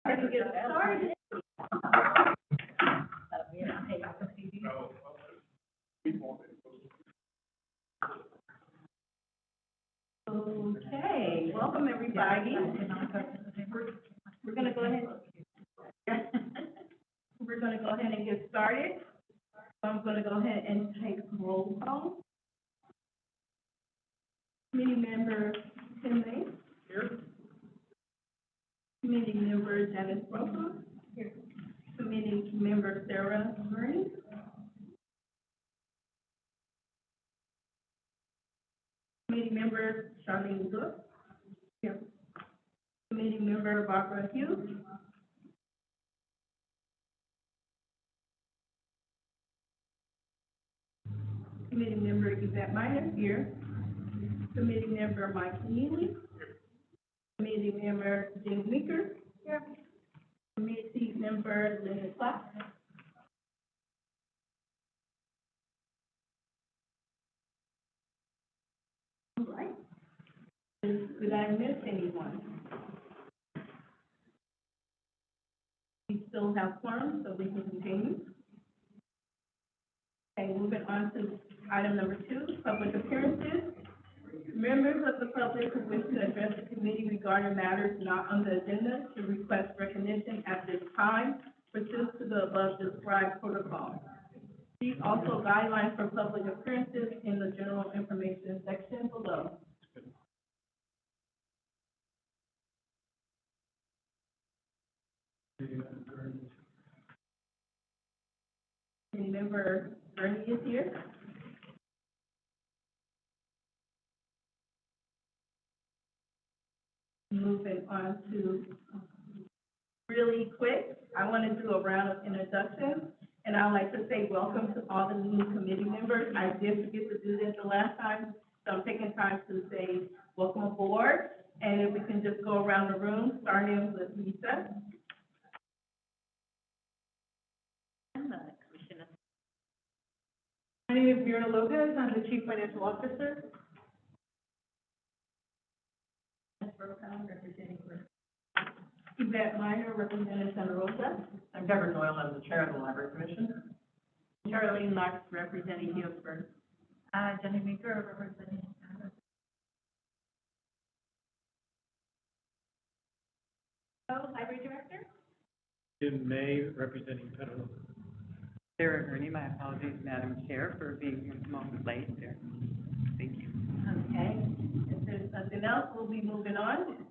and get started. Okay, welcome everybody. We're gonna go ahead. We're gonna go ahead and get started. I'm gonna go ahead and take roll call. Committee member Tim May. Here. Committee member Janice Rosa. Here. Committee member Sarah Murray. Committee member Charlene Good. Here. Committee member Barbara Hughes. Committee member Yvette Minor. Here. Committee member Mike Neely. Committee member Jim Meeker. Here. Committee member Linda Clark. All right. Did I miss anyone? We still have quorum, so we can continue. Okay, moving on to item number 2, public appearances. Members of the public who wish to address the committee regarding matters not on the agenda should request recognition at this time pursuant to the above described protocol. See also guidelines for public appearances in the general information section below. Committee member Bernie is here. Moving on to really quick, I want to do a round of introductions, and I'd like to say welcome to all the new committee members. I did forget to do this the last time, so I'm taking time to say welcome aboard, and if we can just go around the room, starting with Lisa. My name is Mira Lopez. I'm the Chief Financial Officer. Representing Yvette Minor, representing Santa Rosa. I'm Deborah Doyle. I'm the Chair of the Library Commission. Charlene Lux, representing Hillsburg. Jenny Meeker, representing. Library Director. Jim May, representing Petaluma. Sarah Ernie, my apologies, Madam Chair, for being a moment late there. Thank you. Okay, if there's nothing else, we'll be moving on.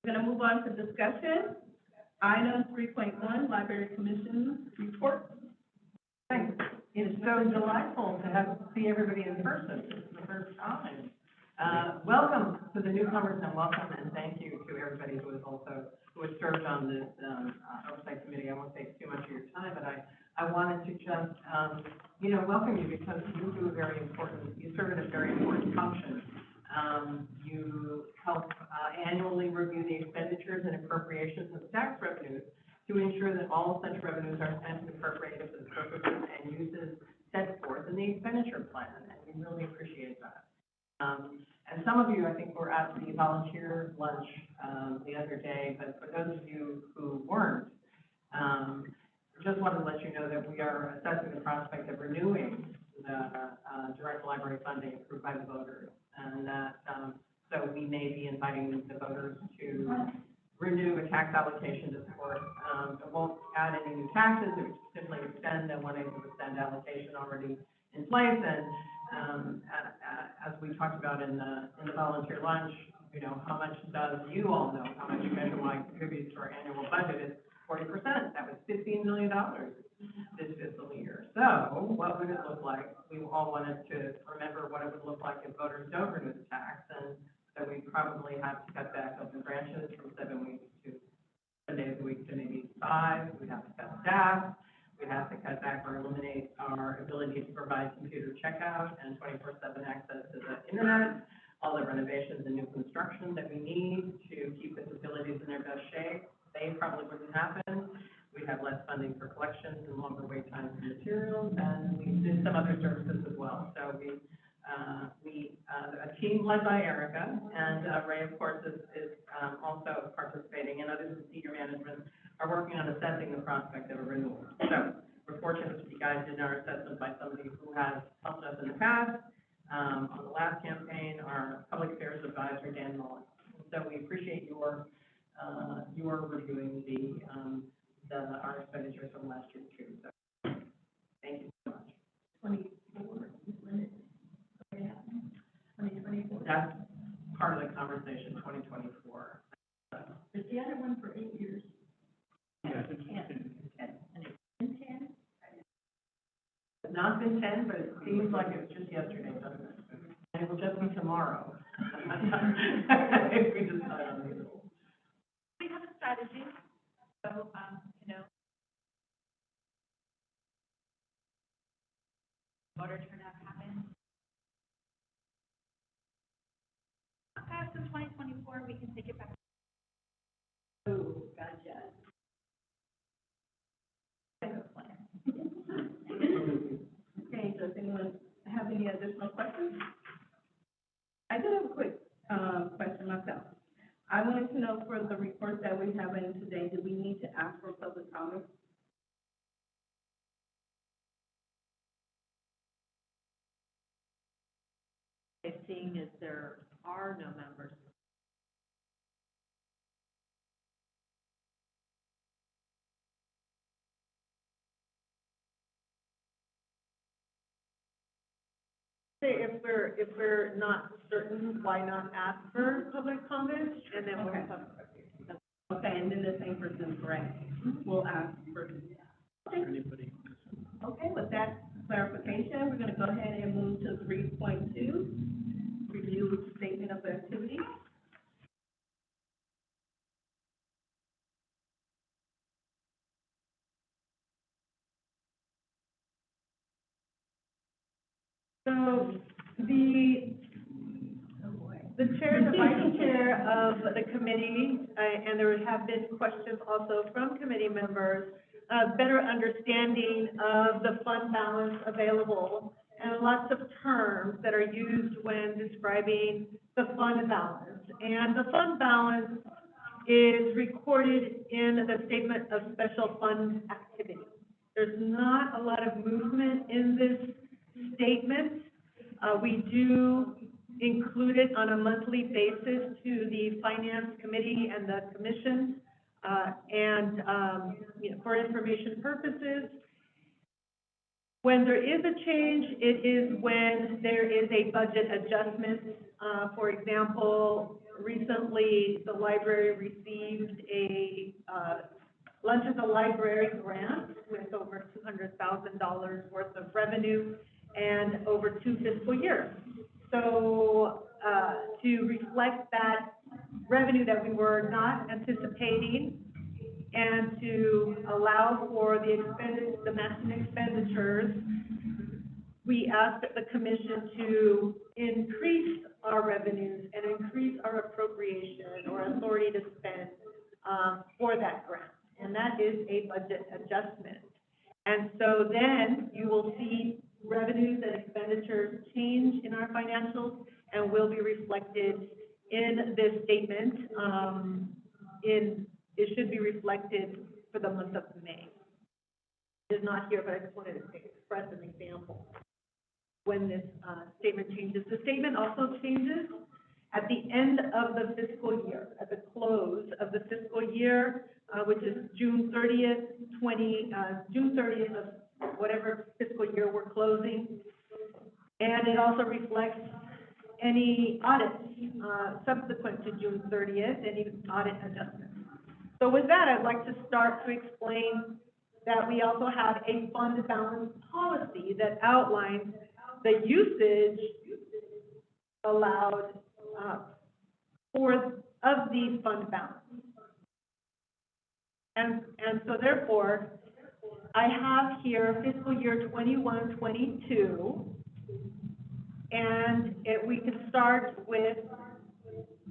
We're gonna move on to discussion. Item 3.1, Library Commission report. Thanks. It's so delightful to see everybody in person. This is the first time. Welcome to the newcomers and welcome and thank you to everybody who has served on this oversight committee. I won't take too much of your time, but I wanted to just welcome you because you serve in a very important function. You help annually review the expenditures and appropriations of tax revenues to ensure that all such revenues are spent and appropriated for the purposes and uses set forth in the expenditure plan, and we really appreciate that. And some of you, I think, were at the volunteer lunch the other day, but for those of you who weren't, just wanted to let you know that we are assessing the prospect of renewing the direct library funding approved by the voters, and that so we may be inviting the voters to renew a tax allocation to support. It won't add any new taxes; it would simply extend the 1/8% allocation already in place. And as we talked about in the volunteer lunch, how much does you all know how much Measure Y contributes to our annual budget? Is 40%. That was $15 million this fiscal year. So what would it look like? We all wanted to remember what it would look like if voters don't renew the tax, and so we probably have to cut back open branches from 7 weeks to 7 days a week to maybe 5. We'd have to cut staff. We'd have to cut back or eliminate our ability to provide computer checkout and 24/7 access to the internet, all the renovations and new construction that we need to keep the facilities in their best shape. They probably wouldn't happen. We'd have less funding for collections and longer wait times for materials, and we did some other services as well. So we a team led by Erica, and Ray, of course, is also participating, and others in senior management are working on assessing the prospect of a renewal. So we're fortunate that you guys did our assessment by somebody who has helped us in the past, on the last campaign, our public affairs advisor, Dan Mullen. So we appreciate your reviewing our expenditures from last year too. So thank you so much. 2024. That's part of the conversation, 2024. But she had one for 8 years. Yeah. It's not been 10, but it seems like it was just yesterday, doesn't it? And it will just be tomorrow. If we decide on it. We have a strategy, so, voter turnout happens. After 2024, we can take it back. Oh, gotcha. Okay, does anyone have any additional questions? I do have a quick, question myself. I wanted to know for the report that we have in today, do we need to ask for public comment? Seeing as there are no members. If we're not certain, why not ask for public comment, and then we'll Okay. have. Okay, and then the same person, correct? We'll ask for, Anybody? okay, with that clarification, we're gonna go ahead and move to 3.2, review statement of activity. So the chair and the vice chair of the committee, and there have been questions also from committee members, better understanding of the fund balance available and lots of terms that are used when describing the fund balance. And the fund balance is recorded in the statement of special fund activity. There's not a lot of movement in this statement. We do include it on a monthly basis to the finance committee and the commission, for information purposes. When there is a change, it is when there is a budget adjustment. For example, recently, the library received a Lunch at the Library grant with over $200,000 worth of revenue and over 2 fiscal years. So, to reflect that revenue that we were not anticipating and to allow for the matching expenditures, we asked the commission to increase our revenues and increase our appropriation or authority to spend, for that grant. And that is a budget adjustment. And so then you will see revenues and expenditures change in our financials and will be reflected in this statement. It should be reflected for the month of May. It is not here, but I just wanted to express an example when this statement changes. The statement also changes at the end of the fiscal year, at the close of the fiscal year, which is June 30th, of whatever fiscal year we're closing. And it also reflects any audits subsequent to June 30th, any audit adjustments. So with that, I'd like to start to explain that we also have a fund balance policy that outlines the usage allowed of the fund balance. And so therefore, I have here fiscal year 21-22, and we can start with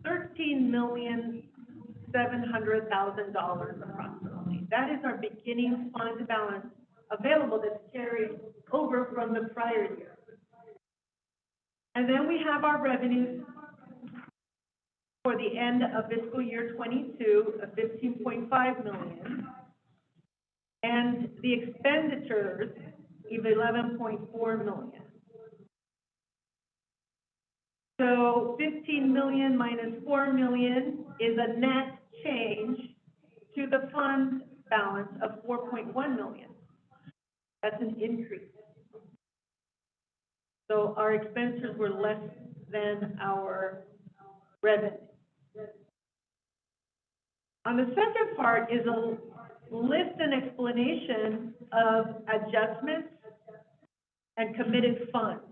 $13,700,000 approximately. That is our beginning fund balance available that's carried over from the prior year. And then we have our revenues for the end of fiscal year 22 of 15.5 million. And the expenditures of 11.4 million. So 15 million minus 4 million is a net change to the fund balance of 4.1 million. That's an increase. So our expenditures were less than our revenue. On the second part is a list and explanation of adjustments and committed funds.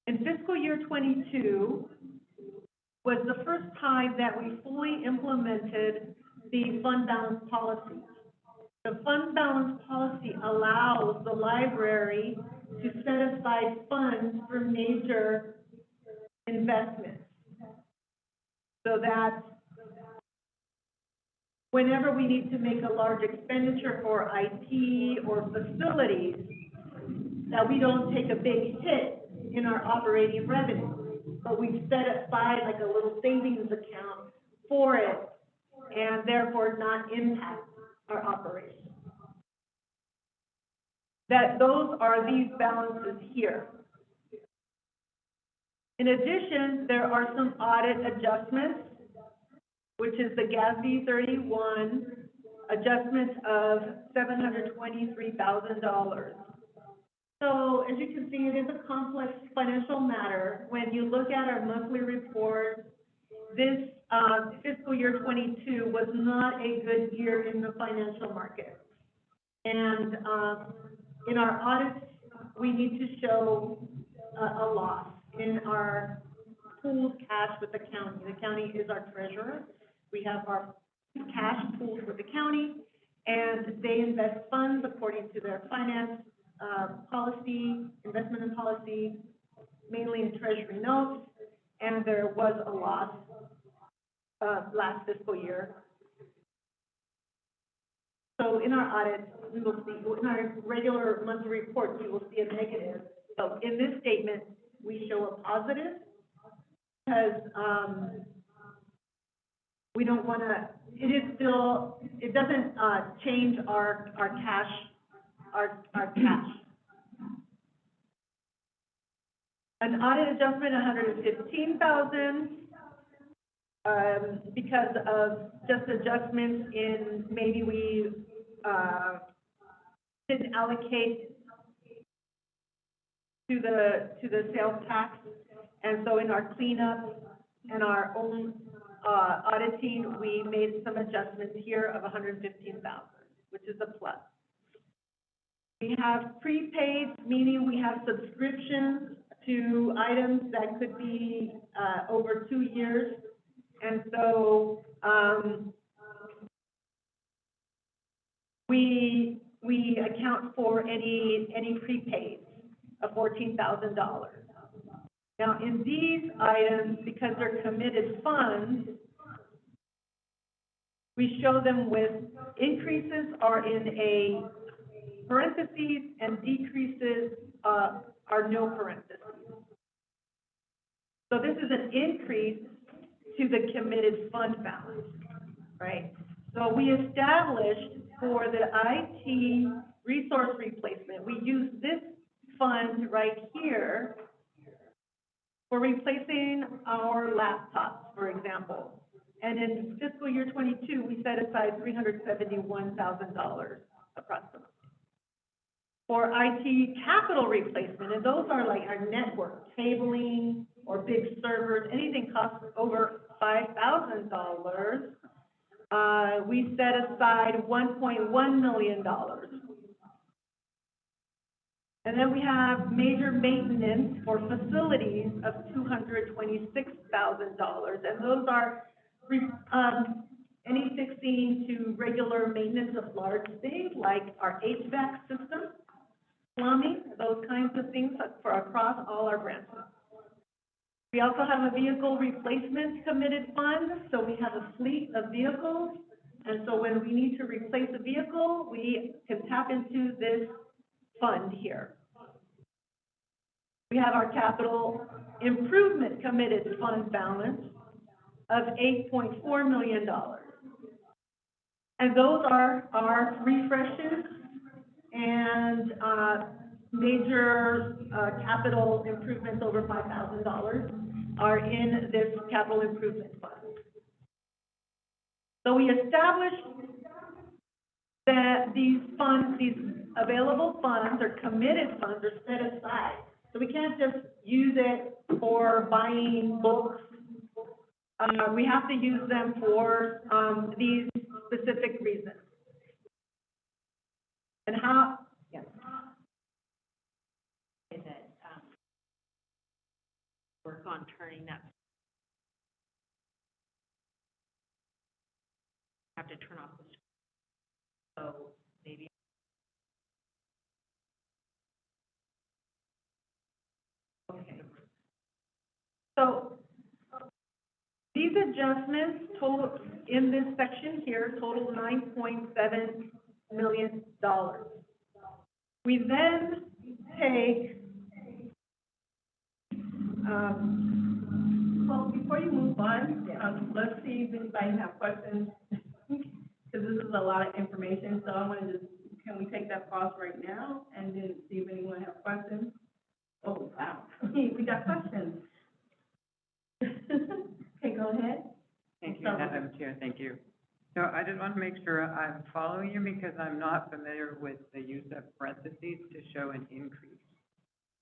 In fiscal year 22 was the first time that we fully implemented the fund balance policy. The fund balance policy allows the library to set aside funds for major investments, so that whenever we need to make a large expenditure for IT or facilities, that we don't take a big hit in our operating revenue, but we set aside like a little savings account for it, and therefore not impact our operation. That those are these balances here. In addition, there are some audit adjustments, which is the GASB 31 adjustment of $723,000. So as you can see, it is a complex financial matter. When you look at our monthly report, this fiscal year 22 was not a good year in the financial market. And in our audits, we need to show a loss in our pooled cash with the county. The county is our treasurer. We have our cash pooled with the county, and they invest funds according to their finance policy, investment and policy, mainly in treasury notes, and there was a loss last fiscal year. So in our audit, we will see, in our regular monthly report, we will see a negative. So in this statement, we show a positive, because we don't want to, it is still, it doesn't change our cash, our cash. An audit adjustment, 115,000, because of just adjustments in, maybe we didn't allocate to the sales tax, and so in our cleanup and our own auditing, we made some adjustments here of 115,000, which is a plus. We have prepaid, meaning we have subscriptions to items that could be over 2 years, and so we account for any prepaid of $14,000. Now, in these items, because they're committed funds, we show them with increases are in a parentheses and decreases are no parentheses. So this is an increase to the committed fund balance, right? So we established for the IT resource replacement, we use this fund right here for replacing our laptops, for example. And in fiscal year 22, we set aside $371,000 approximately. For IT capital replacement, and those are like our network, cabling, or big servers, anything costs over $5,000, we set aside $1.1 million. And then we have major maintenance for facilities of $226,000, and those are any fixing to regular maintenance of large things like our HVAC system, plumbing, those kinds of things for across all our branches. We also have a vehicle replacement committed fund, so we have a fleet of vehicles, and so when we need to replace a vehicle, we can tap into this fund here. We have our capital improvement committed fund balance of $8.4 million. And those are our refreshes and, major, capital improvements over $5,000 are in this capital improvement fund. So we established that these funds, these available funds or committed funds are set aside. So we can't just use it for buying books. We have to use them for, these specific reasons. And how, yeah. That, work on turning that. Have to turn off the, so maybe. Okay. So these adjustments total, in this section here, total $9.7 million. We then take, Well, before you move on, let's see if anybody have questions, because this is a lot of information, so I want to just, can we take that pause right now and then see if anyone has questions? Oh, wow, we got questions. Okay, go ahead. Thank you, Madam Chair, thank you. So I just want to make sure I'm following you because I'm not familiar with the use of parentheses to show an increase.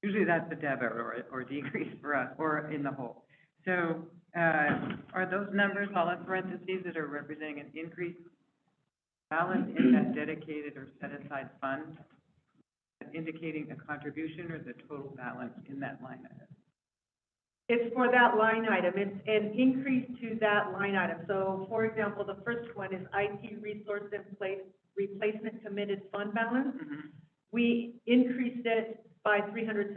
Usually that's a debit or decrease for us, or in the whole. So, are those numbers all in parentheses that are representing an increased balance in that dedicated or set aside fund, indicating a contribution or the total balance in that line item? it's for that line item, it's an increase to that line item. So, for example, the first one is IT resource replacement committed fund balance. Mm-hmm. We increased it by $371,600.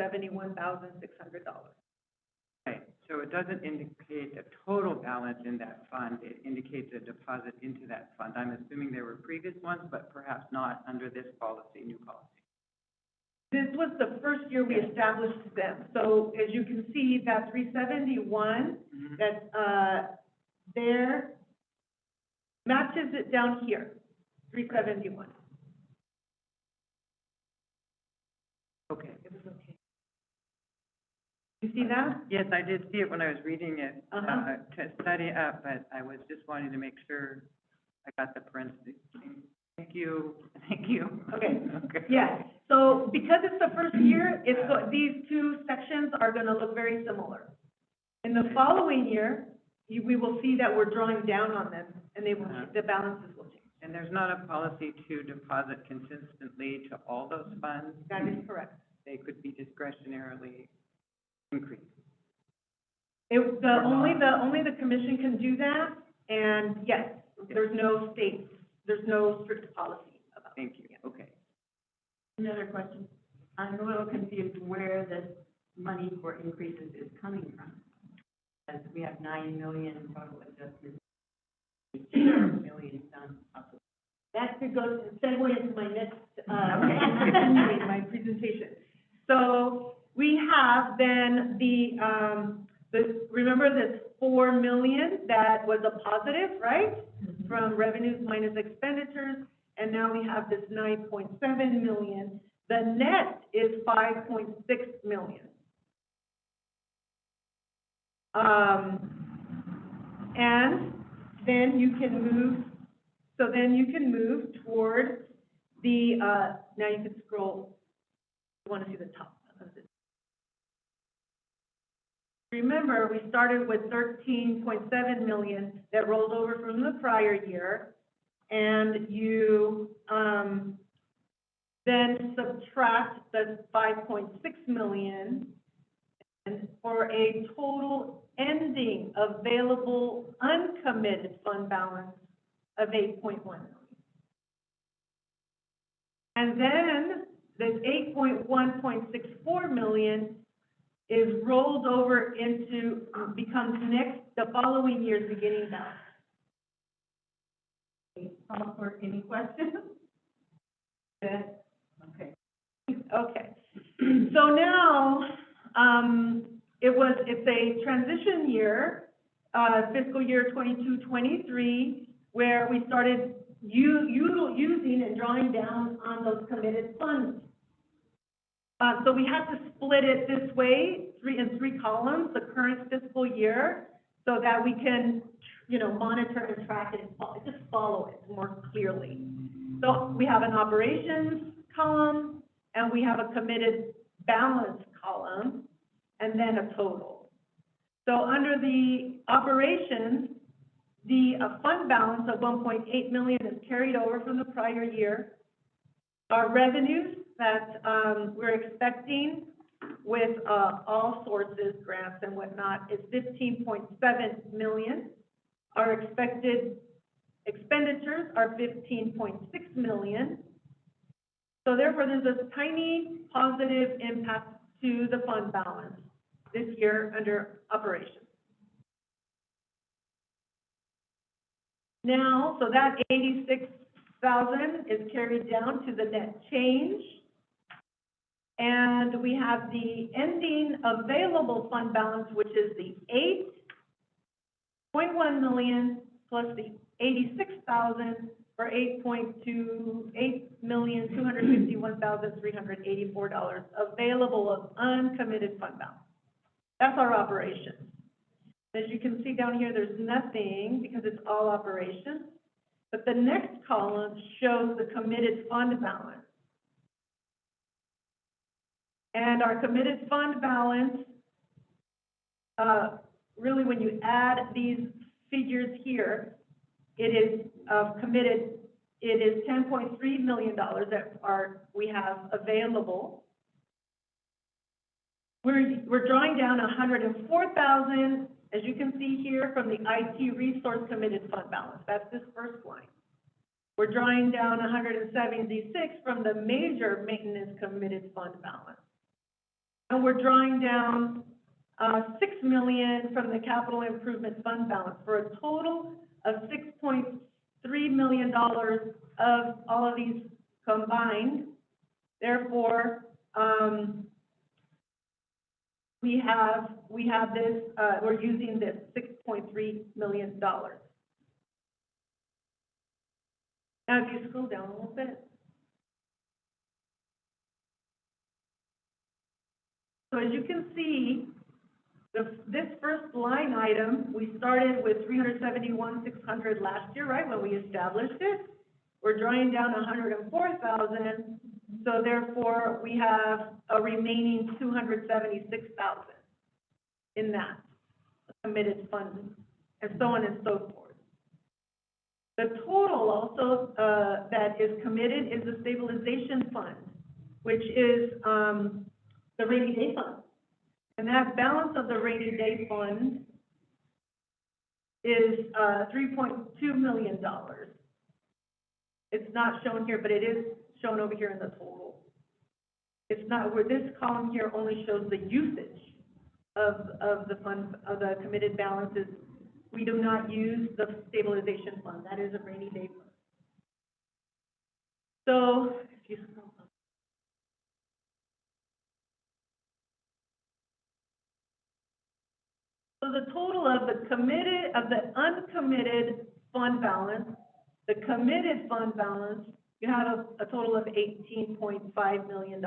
Right, so it doesn't indicate the total balance in that fund, it indicates a deposit into that fund. I'm assuming there were previous ones, but perhaps not under this policy, new policy. This was the first year we established them. So as you can see, that 371, Mm-hmm. that's, there, matches it down here, 371. Okay. It was okay. You see that? Yes, I did see it when I was reading it, Uh-huh. to study up, but I was just wanting to make sure I got the parentheses. Thank you, thank you. Okay. Okay. Yeah, so because it's the first year, it's, these two sections are gonna look very similar. In the following year, we will see that we're drawing down on them, and they will, the balances will change. And there's not a policy to deposit consistently to all those funds? That is correct. They could be discretionarily increased. Only the commission can do that, and yes, there's no strict policy about it. Thank you, okay. Another question. I'm a little confused where this money for increases is coming from. As we have 9 million total adjustments, 2 million done up. That could go, segue into my next, Okay. my presentation. So, we have then remember this 4 million that was a positive, right? From revenues minus expenditures, and now we have this 9.7 million. The net is 5.6 million. And then you can move toward the, now you can scroll, you want to see the top of this. Remember, we started with 13.7 million that rolled over from the prior year, and you, then subtract the 5.6 million, and for a total ending available uncommitted fund balance of 8.1 million. And then this 8.1.64 million is rolled over into, becomes the following year's beginning balance. Call for any questions? Yeah. Okay. Okay, so now, it's a transition year, fiscal year 22-23, where we started using and drawing down on those committed funds. So we had to split it this way, in three columns, the current fiscal year, so that we can, monitor and track it, and just follow it more clearly. So we have an operations column, and we have a committed balance column, and then a total. So under the operations, the fund balance of 1.8 million is carried over from the prior year. Our revenues that we're expecting with all sources, grants and whatnot, is 15.7 million. Our expected expenditures are 15.6 million. So therefore, there's a tiny positive impact to the fund balance this year under operations. Now, so that 86,000 is carried down to the net change. And we have the ending available fund balance, which is the 8.1 million plus the 86,000 for $8,251,384 available of uncommitted fund balance. That's our operations. As you can see down here, there's nothing because it's all operations. But the next column shows the committed fund balance. And our committed fund balance, really when you add these figures here, it is committed, it is $10.3 million that we have available. We're drawing down 104,000, as you can see here, from the IT resource committed fund balance. That's this first line. We're drawing down 176 from the major maintenance committed fund balance. And we're drawing down 6 million from the capital improvement fund balance for a total of $6.3 million of all of these combined. Therefore, we have this, we're using this $6.3 million. Now, if you scroll down a little bit. So as you can see, this first line item, we started with 371,600 last year, right, when we established it. We're drawing down 104,000, so therefore we have a remaining 276,000 in that committed fund, and so on and so forth. The total also that is committed is the stabilization fund, which is the rainy day fund. And that balance of the rainy day fund is $3.2 million. It's not shown here, but it is shown over here in the total. It's not where this column here only shows the usage of the fund, of the committed balances. We do not use the stabilization fund. That is a rainy day fund. So, if you scroll up. So the total of the committed, of the uncommitted fund balance, the committed fund balance, you have a total of $18.5 million.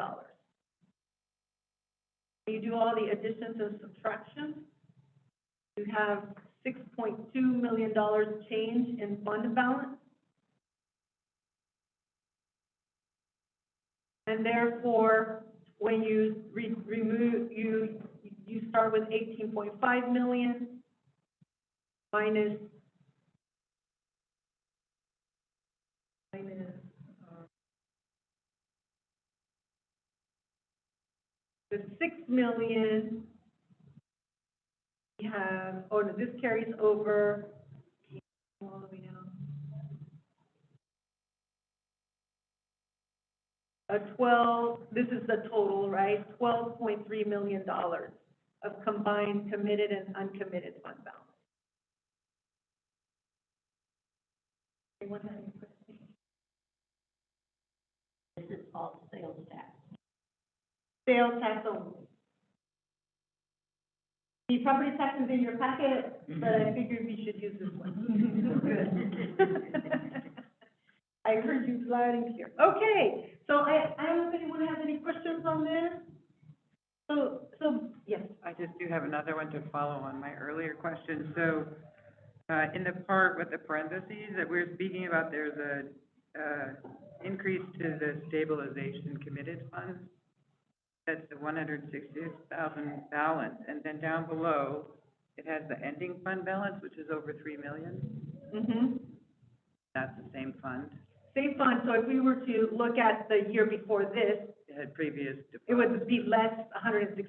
You do all the additions and subtractions, you have $6.2 million change in fund balance. And therefore, when you remove, you start with 18.5 million minus the 6 million. We have, oh no, this carries over all the way down. 12, this is the total, right? $12.3 million of combined committed and uncommitted fund balance. Anyone have any questions? This is all sales tax. Sales tax only. The property tax is in your packet, but I figured we should use this one. Good. I heard you loud and clear. Okay, so I don't know if anyone has any questions on this? So, yes. I just do have another one to follow on my earlier question. So, in the part with the parentheses that we're speaking about, there's a increase to the stabilization committed funds. That's the 166,000 balance, and then down below, it has the ending fund balance, which is over 3 million. Mm-hmm. That's the same fund. Same fund, so if we were to look at the year before this, It had previous. it would be less, $166,000.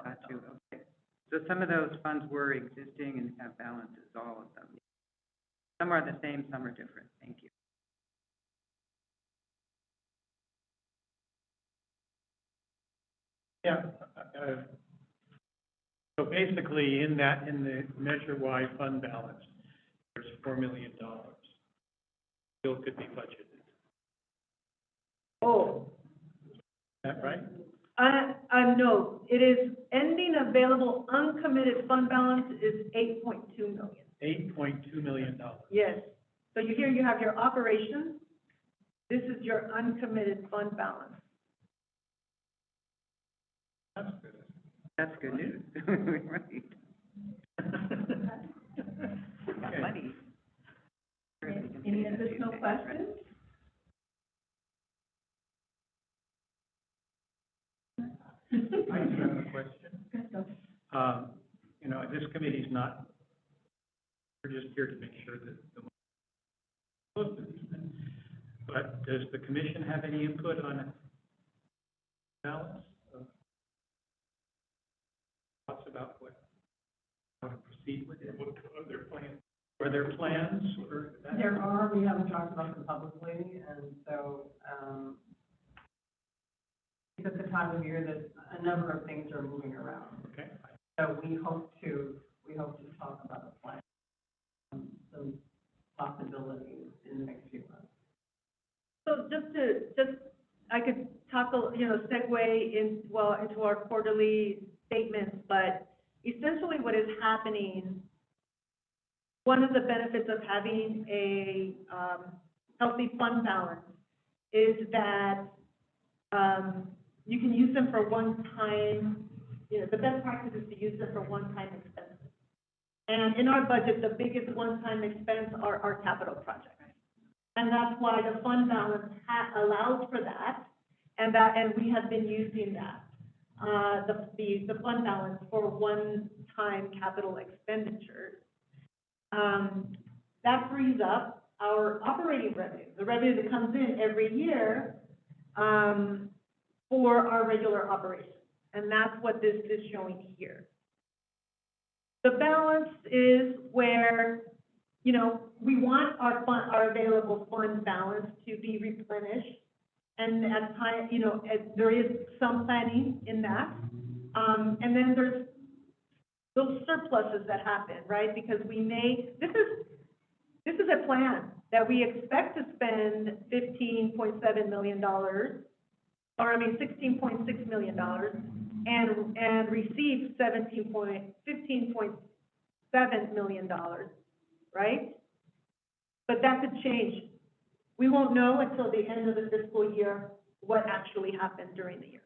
Got you, okay. So some of those funds were existing and have balances, all of them. Some are the same, some are different. Thank you. Yeah, so basically, in the Measure Y fund balance, there's $4 million. Still could be budgeted. Oh, Is that right? no, it is ending available uncommitted fund balance is 8.2 million. $8.2 million. Yes, so here you have your operations, this is your uncommitted fund balance. That's good. That's good news. Right. Got Okay. money. Any additional questions? I just have a question. You know, this committee's not, we're just here to make sure that the money goes to these things. But does the commission have any input on it? Balance? Thoughts about how to proceed with it? What are their plans? Are there plans for that? There are, we haven't talked about them publicly, and so, it's at the time of year that a number of things are moving around. Okay. So we hope to talk about a plan, some possibilities in the next few months. So I could talk, segue into our quarterly statements, but essentially what is happening, one of the benefits of having a, healthy fund balance is that, you can use them for one-time, the best practice is to use them for one-time expenses. And in our budget, the biggest one-time expense are our capital projects. And that's why the fund balance allows for that, and we have been using that, the fund balance for one-time capital expenditures. That frees up our operating revenue, the revenue that comes in every year, for our regular operations. And that's what this is showing here. The balance is where, we want our available fund balance to be replenished. And at time, there is some planning in that. And then there's those surpluses that happen, right? Because this is a plan that we expect to spend $15.7 million, $16.6 million, and receive $15.7 million, right? But that could change. We won't know until the end of the fiscal year what actually happened during the year.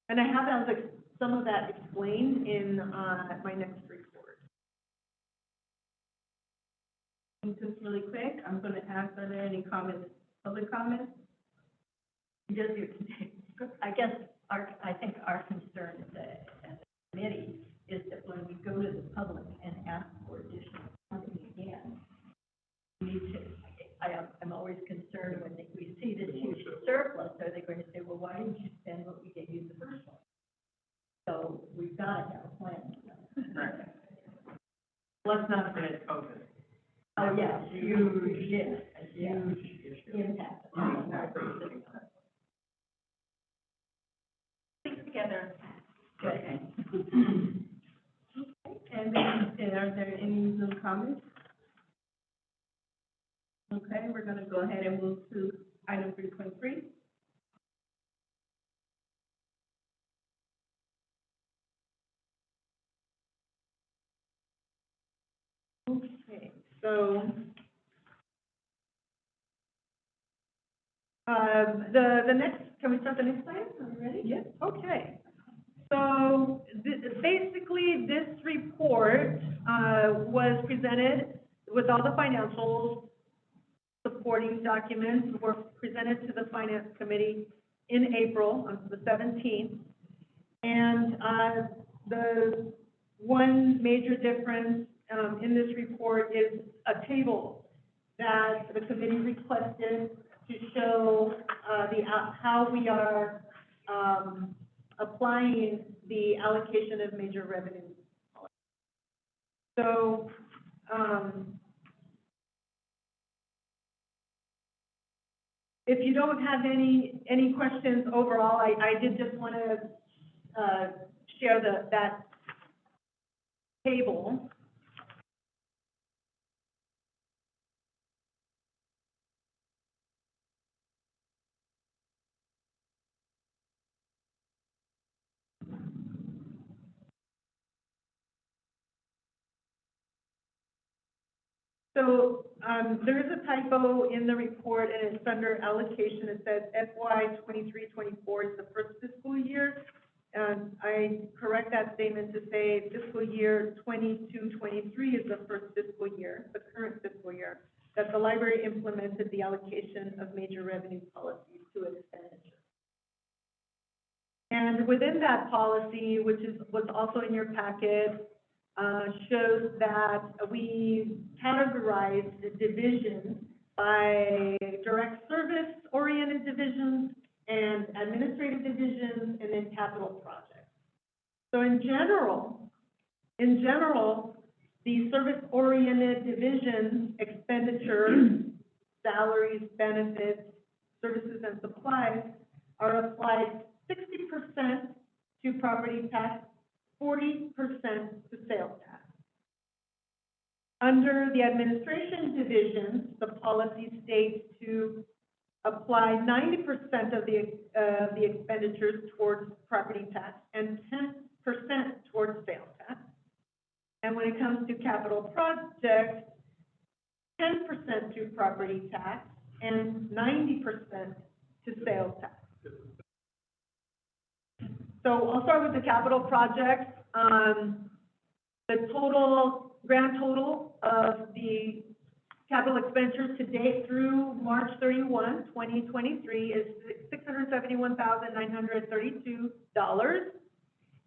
And I have some of that explained in my next report. And just really quick, I'm going to ask, are there any comments, public comments? Just here today. I guess I think our concern as a committee is that when we go to the public and ask for additional funding again, we need to, I'm always concerned when we see this huge surplus, are they going to say, well, why didn't you spend what we gave you the first one? So we've got to have a plan. Right. Let's not forget COVID. Oh, yeah, huge, yeah, a huge issue. impact. Think together. Okay. And then, are there any Zoom comments? Okay, we're going to go ahead and move to item 3.3. Okay, so, the next, can we start the next slide? Are we ready? Yes. Okay. So, basically, this report, was presented with all the financials, supporting documents were presented to the Finance Committee in April, on the 17th. And, the one major difference, in this report is a table that the committee requested to show, how we are, applying the allocation of major revenue. So, if you don't have any questions overall, I did just want to, share that table. So, there is a typo in the report, and it's under allocation. It says FY 23-24 is the first fiscal year. I correct that statement to say fiscal year 22-23 is the first fiscal year, the current fiscal year, that the library implemented the allocation of major revenue policies to expenditures. And within that policy, which is, was also in your packet, shows that we categorize the divisions by direct service-oriented divisions and administrative divisions, and then capital projects. So in general, the service-oriented divisions, expenditures, salaries, benefits, services, and supplies are applied 60% to property tax, 40% to sales tax. Under the administration divisions, the policy states to apply 90% of the expenditures towards property tax and 10% towards sales tax. And when it comes to capital projects, 10% to property tax and 90% to sales tax. So I'll start with the capital projects. The grand total of the capital expenditures to date through March 31, 2023 is $671,932.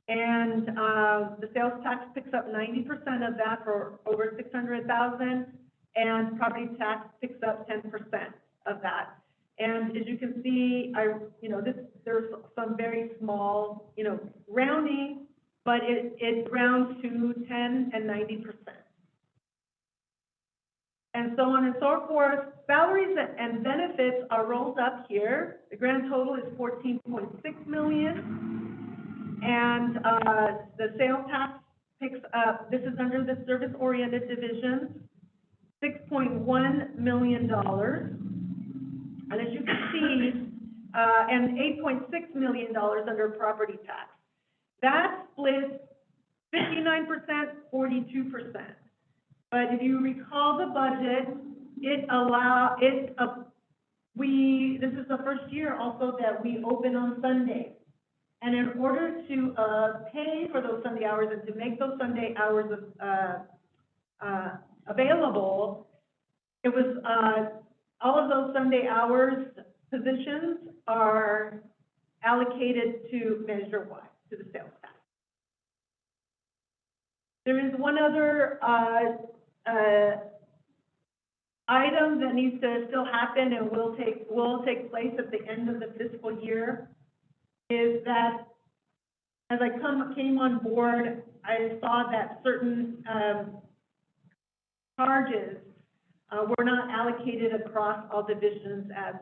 And, the sales tax picks up 90% of that for over $600,000, and property tax picks up 10% of that. And as you can see, there's some very small, rounding, but it rounds to 10 and 90%. And so on and so forth. Salaries and benefits are rolled up here. The grand total is $14.6 million. And, the sales tax picks up, this is under the service-oriented division, $6.1 million. And as you can see, and $8.6 million under property tax. That splits 59%, 42%. But if you recall the budget, this is the first year also that we open on Sunday. And in order to, pay for those Sunday hours and to make those Sunday hours, available, it was, all of those Sunday hours positions are allocated to measure-wise, to the sales tax. There is one other, item that needs to still happen and will take place at the end of the fiscal year, is that as I came on board, I saw that certain, charges were not allocated across all divisions as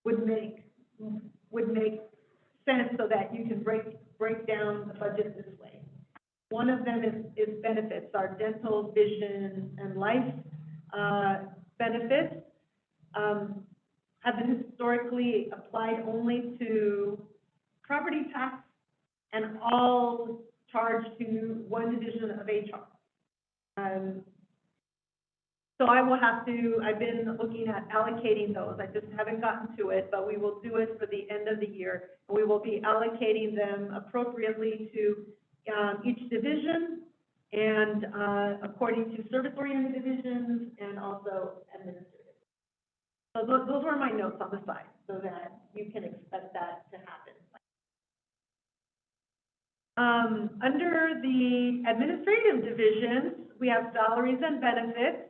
would make sense, so that you can break down the budget this way. One of them is benefits. Our dental, vision, and life benefits have been historically applied only to property tax and all charged to one division of HR. So I will have to, I've been looking at allocating those, I just haven't gotten to it, but we will do it for the end of the year. We will be allocating them appropriately to, each division and, according to service-oriented divisions and also administrative. So those were my notes on the side, so that you can expect that to happen. Under the administrative divisions, we have salaries and benefits,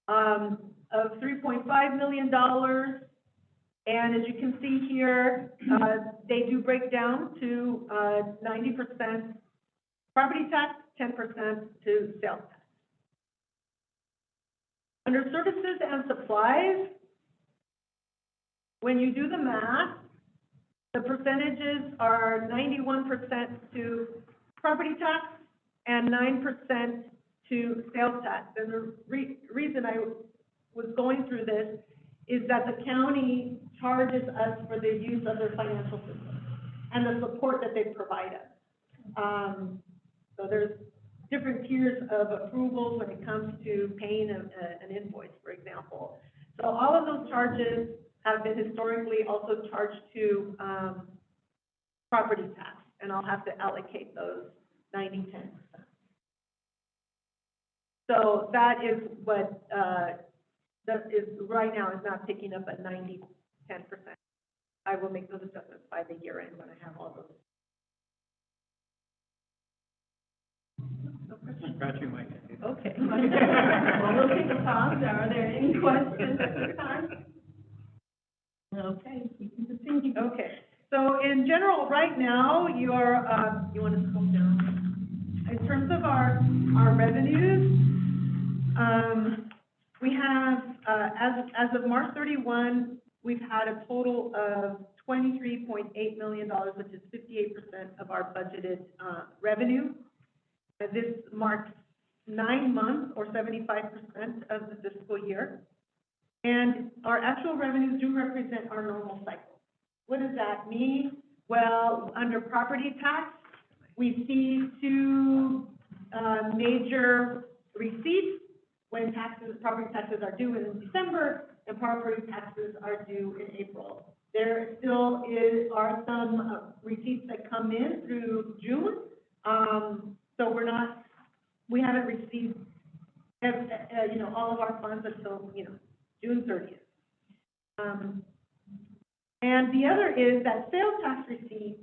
of $3.5 million. And as you can see here, they do break down to, 90% property tax, 10% to sales tax. Under services and supplies, when you do the math, the percentages are 91% to property tax and 9% to sales tax. And the reason I was going through this is that the county charges us for the use of their financial system and the support that they provide us. So there's different tiers of approvals when it comes to paying an invoice, for example. So all of those charges have been historically also charged to property tax, and I'll have to allocate those 90-10%. So that is what, that is right now is not picking up at 90-10%. I will make those adjustments by the year end when I have all those. I'm scratching my head. Okay. Well, we'll take a pause. Are there any questions at this time? Okay, we can continue. Okay, so in general, right now, you want to scroll down. In terms of our revenues, we have, as of March 31, we've had a total of $23.8 million, which is 58% of our budgeted revenue. This marks 9 months or 75% of the fiscal year. And our actual revenues do represent our normal cycle. What does that mean? Well, under property tax, we see two major receipts when property taxes are due in December and property taxes are due in April. There still are some receipts that come in through June. So we haven't received, all of our funds until, June 30th. And the other is that sales tax receipts,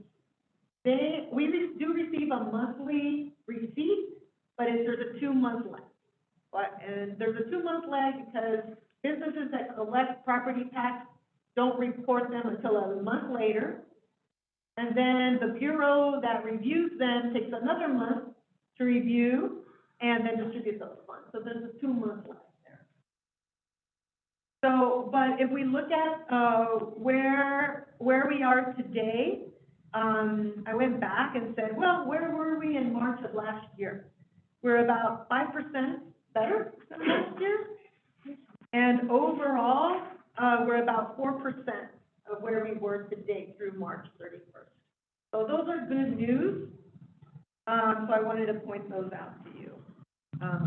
we do receive a monthly receipt, but there's a 2-month lag. And there's a 2-month lag because businesses that collect property tax don't report them until a month later. And then the bureau that reviews them takes another month to review and then distribute those funds. So there's a 2-month lag there. So, but if we look at where we are today, I went back and said, well, where were we in March of last year? We're about 5% better than last year. And overall, we're about 4% of where we were to date through March 31st. So those are good news. So I wanted to point those out to you.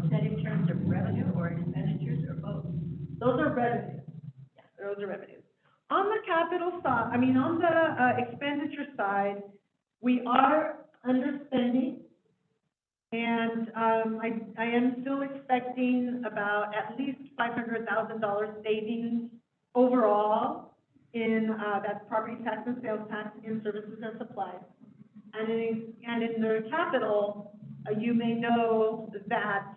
Is that in terms of revenue or expenditures or both? Those are revenues. Yeah, those are revenues. On the capital side, on the expenditure side, we are underspending. And I am still expecting about at least $500,000 savings overall in that's property tax and sales tax in services and supplies. And in the capital, you may know that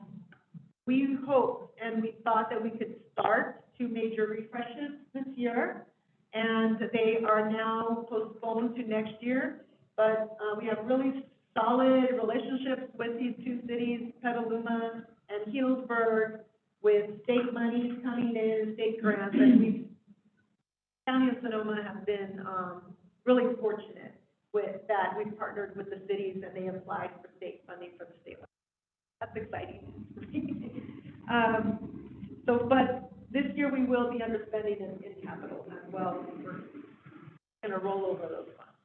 we hoped and we thought that we could start 2 major refreshes this year, and they are now postponed to next year. But we have really solid relationships with these 2 cities, Petaluma and Healdsburg, with state monies coming in, state grants, and County of Sonoma have been really fortunate with that. We've partnered with the cities and they applied for state funding for the state. That's exciting. But this year we will be underspending in capital as well. We're going to roll over those funds.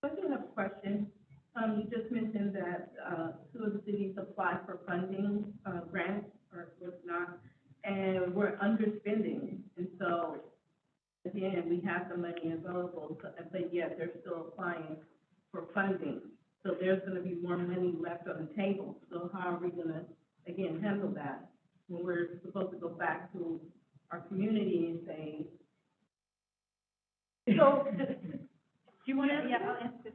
I do have a question. You just mentioned that, two of the cities applied for funding, grants or whatnot, and we're underspending. And so, again, we have the money available, but yet they're still applying for funding. So there's gonna be more money left on the table. So how are we gonna, again, handle that when we're supposed to go back to our community and say, So, do you want to? Yeah, I'll answer this.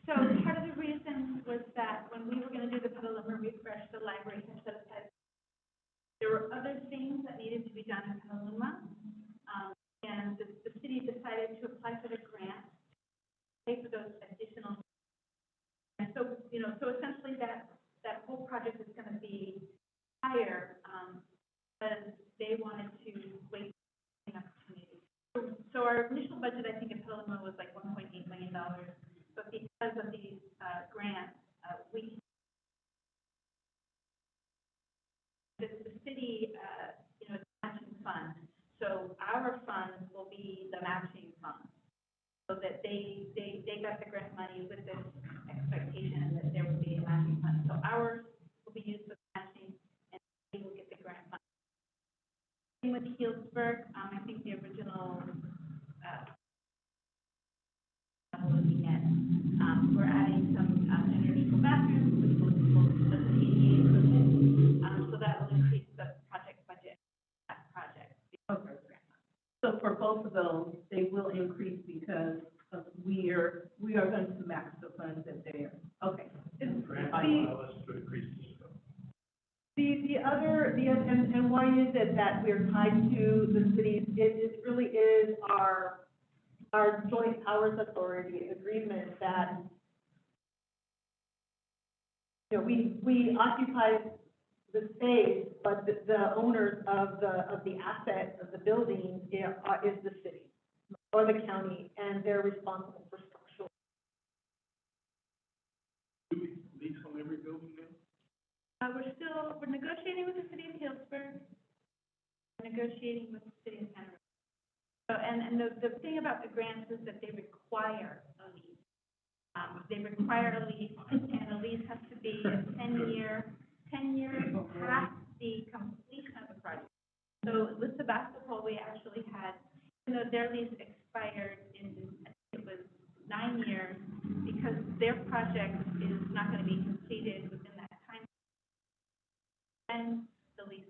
So part of the reason was that when we were gonna do the Petaluma refresh, the library had set aside, there were other things that needed to be done in Petaluma. And the city decided to apply for the grant, pay for those additional. And so, you know, so essentially that whole project is gonna be higher, because they wanted to wait for an opportunity. So our initial budget, I think, in Petaluma was like $1.8 million. But because of these grants, the city, you know, is a matching fund. So our funds will be the matching fund. So that they got the grant money with this expectation that there would be a matching fund. So ours will be used for matching, and they will get the grant money. Same with Healdsburg, I think the original, looking at, we're adding some intermunicipal bathrooms, which will that's an ADA improvement. So that will increase the project budget, that project. okay. So for both of those, they will increase because of we are going to match the funds that they are, okay. Grant The- allow us to increase this stuff. And why is it that we're tied to the cities? It really is our joint powers authority agreement that, you know, we occupy the space, but the owners of the asset of the building is the city or the county, and they're responsible for structural. Do we lease on every building now? We're negotiating with the city of Healdsburg, we're negotiating with the city of Santa Rosa. So, and the thing about the grants is that they require a lease. They require a lease, and the lease has to be a 10-year past the completion of the project. So with Sebastopol, we actually had, you know, their lease expired in, I think it was 9 years, because their project is not gonna be completed within that time. And the lease.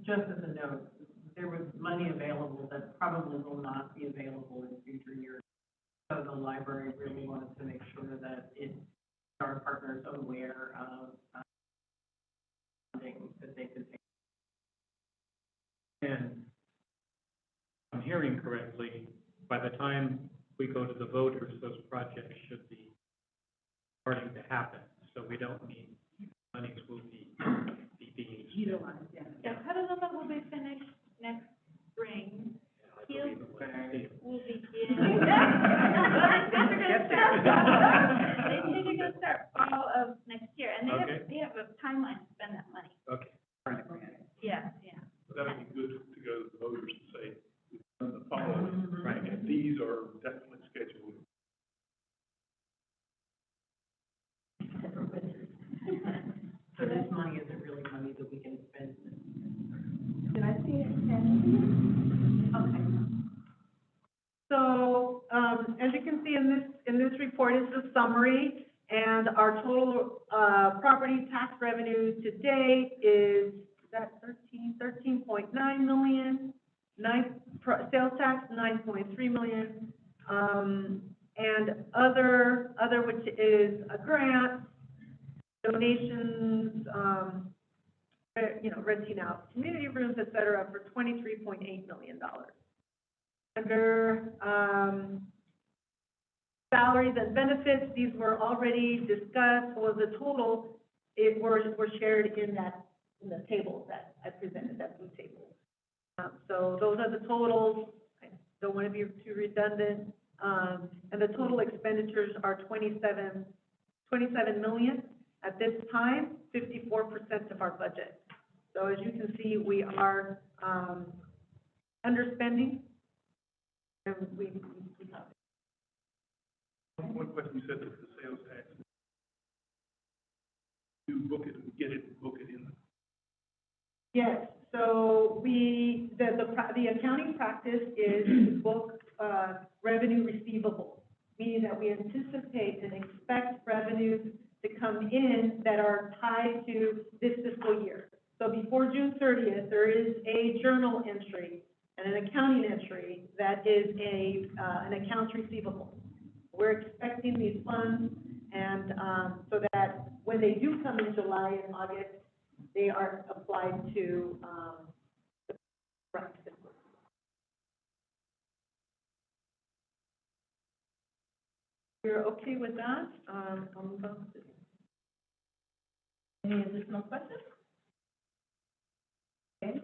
Just as a note, there was money available that probably will not be available in future years. So the library really wanted to make sure that our partners are aware of funding that they could take. And if I'm hearing correctly, by the time we go to the voters, those projects should be starting to happen. So we don't need, monies will be being Utilized, yeah. Yeah, Petaluma will be finished next spring. Healdsburg will begin. They think they're gonna start fall of next year, and they have a timeline to spend that money. Okay. Yeah. That'd be good to go to the voters and say, we've done the following, Right. and these are definitely scheduled. So this money isn't really money that we can spend. Did I see it? Okay. So, as you can see in this report is the summary, and our total, property tax revenue to date is that 13.9 million, sales tax, 9.3 million, and other, which is a grant, donations, you know, renting out community rooms, et cetera, for $23.8 million. Under, salaries and benefits, these were already discussed, well, the total, were shared in the table that I presented, that blue table. So those are the totals. I don't want to be too redundant. And the total expenditures are 27 million. At this time, 54% of our budget. So as you can see, we are, underspending. And we thought One question, you said that the sales tax, you book it, get it, book it in. Yes, so the accounting practice is to book, revenue receivable, meaning that we anticipate and expect revenues to come in that are tied to this fiscal year. So before June 30th, there is a journal entry and an accounting entry that is an accounts receivable. We're expecting these funds, and, so that when they do come in July and August, they are applied to, the correct fiscal. You're okay with that? I'll move on. Any additional questions? Okay,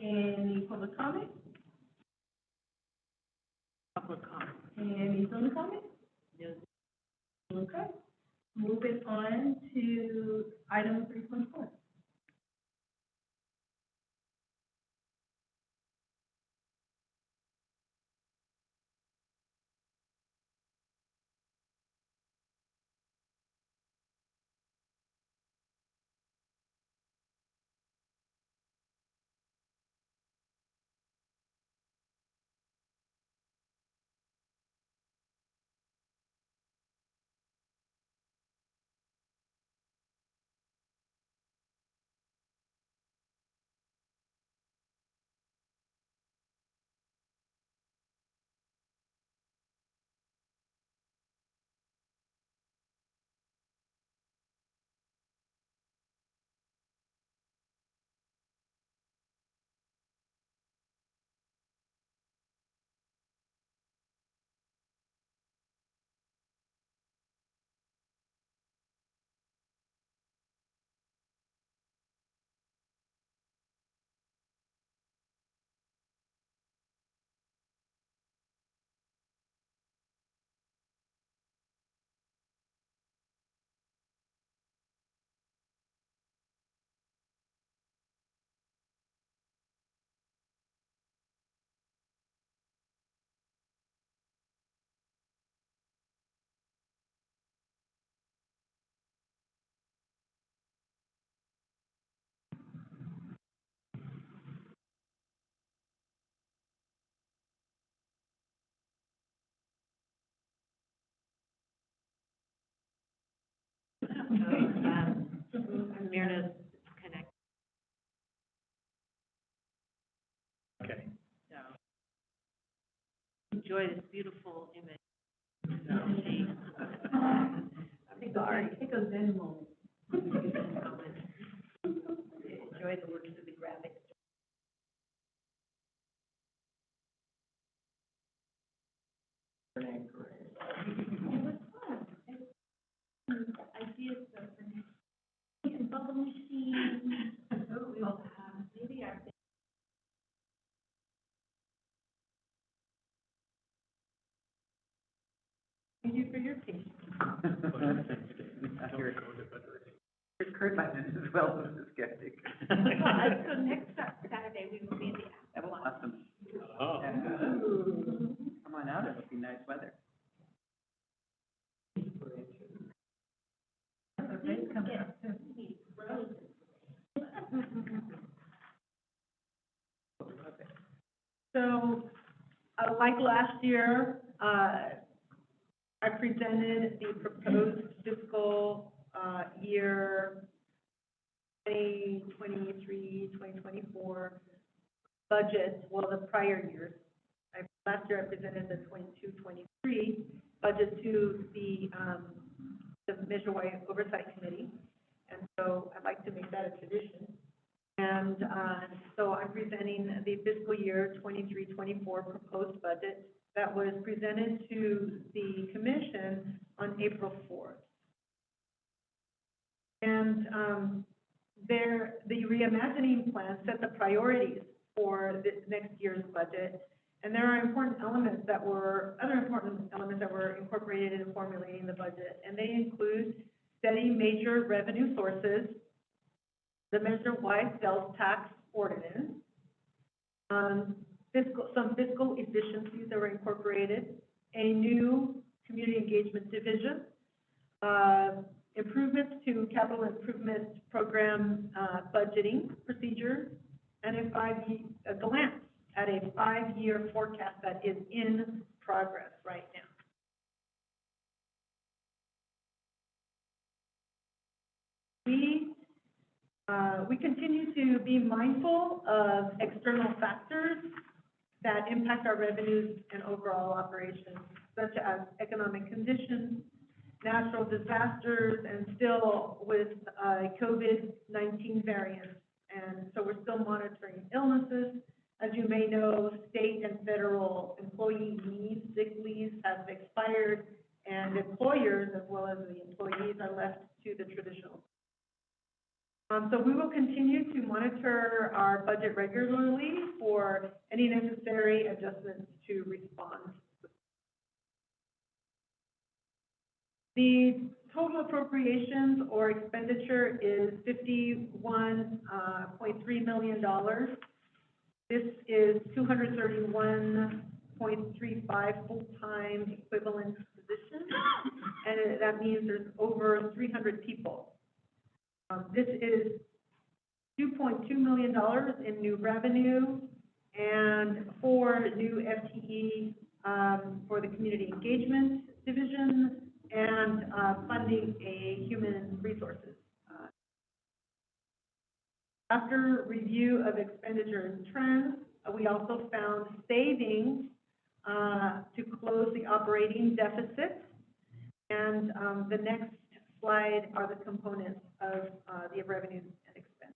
any public comment? Public comment. Any Zoom comment? No. Okay, moving on to item 3.4. Myrna's connect. Okay. So enjoy this beautiful image. Sorry. Take a Zen moment. Enjoy the works of the graphics. Ideas of bubble machine, maybe our. Thank you for your patience. It's Kurt Lyman as well as the skeptic. So next Saturday, we will be in the. That was awesome. Oh. Yeah. Come on out, it'll be nice weather. So, like last year, I presented the proposed fiscal, year 2023, 2024 budget, well, the prior years. Last year I presented the 22, 23 budget to the Measure-wide Oversight Committee, and so I'd like to make that a tradition. And, so I'm presenting the fiscal year 23, 24 proposed budget that was presented to the commission on April 4th. And, the reimagining plan set the priorities for this next year's budget. And there are other important elements that were incorporated in formulating the budget. And they include setting major revenue sources, the measure-wide sales tax ordinance, some fiscal efficiencies that were incorporated, a new Community Engagement Division, improvements to capital improvement program, budgeting procedures, and a glance at a 5-year forecast that is in progress right now. We continue to be mindful of external factors that impact our revenues and overall operations, such as economic conditions, natural disasters, and still with COVID-19 variants. And so we're still monitoring illnesses. As you may know, state and federal employee leave, sick leaves have expired, and employers as well as the employees are left to the traditional. So we will continue to monitor our budget regularly for any necessary adjustments to respond. The total appropriations or expenditure is $51.3 million. This is 231.35 full-time equivalent positions, and that means there's over 300 people. This is $2.2 million in new revenue and 4 new FTE for the Community Engagement Division and funding a human resources. After review of expenditure and trends, we also found savings to close the operating deficit. And the next slide are the components of the revenues and expenses.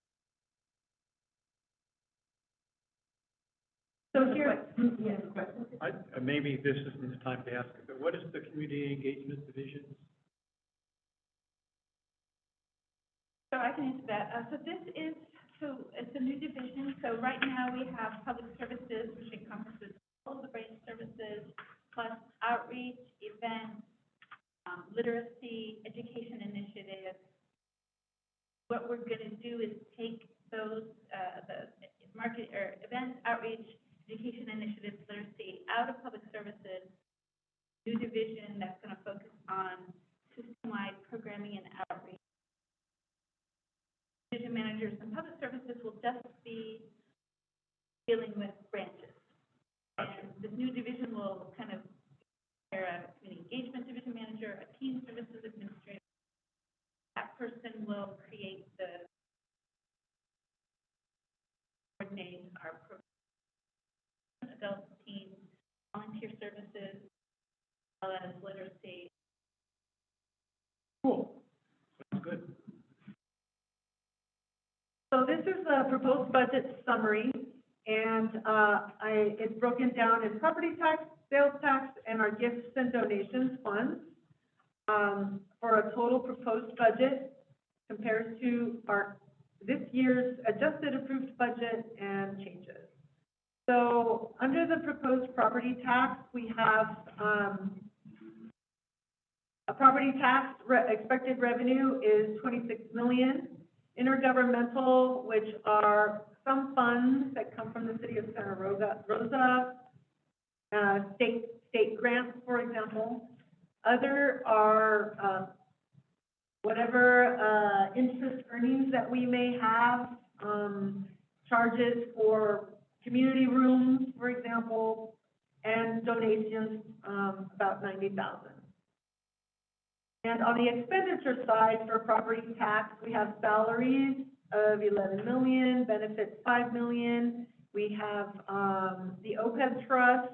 So here, yes, questions? Maybe this isn't the time to ask it, but what is the Community Engagement Division? So I can answer that. So it's a new division. So right now we have public services, which encompasses all of the branch services, plus outreach, events, literacy, education initiatives. What we're going to do is take those, the market or events, outreach, education initiatives, literacy out of public services, new division that's going to focus on system-wide programming and outreach. Division managers and public services will just be dealing with branches. And this new division will kind of hire a community engagement division manager, a team services administrator. That person will create coordinate our program, adult team, volunteer services, as well as literacy. Cool. Sounds good. so this is a proposed budget summary, and it's broken down in property tax, sales tax, and our gifts and donations funds for a total proposed budget compared to this year's adjusted approved budget and changes. So under the proposed property tax, we have a property tax expected revenue is $26 million. Intergovernmental, which are some funds that come from the city of Santa Rosa, state grants, for example. Other are whatever interest earnings that we may have, charges for community rooms, for example, and donations, about $90,000. And on the expenditure side for property tax, we have salaries of $11 million, benefits $5 million. We have the OPEB trust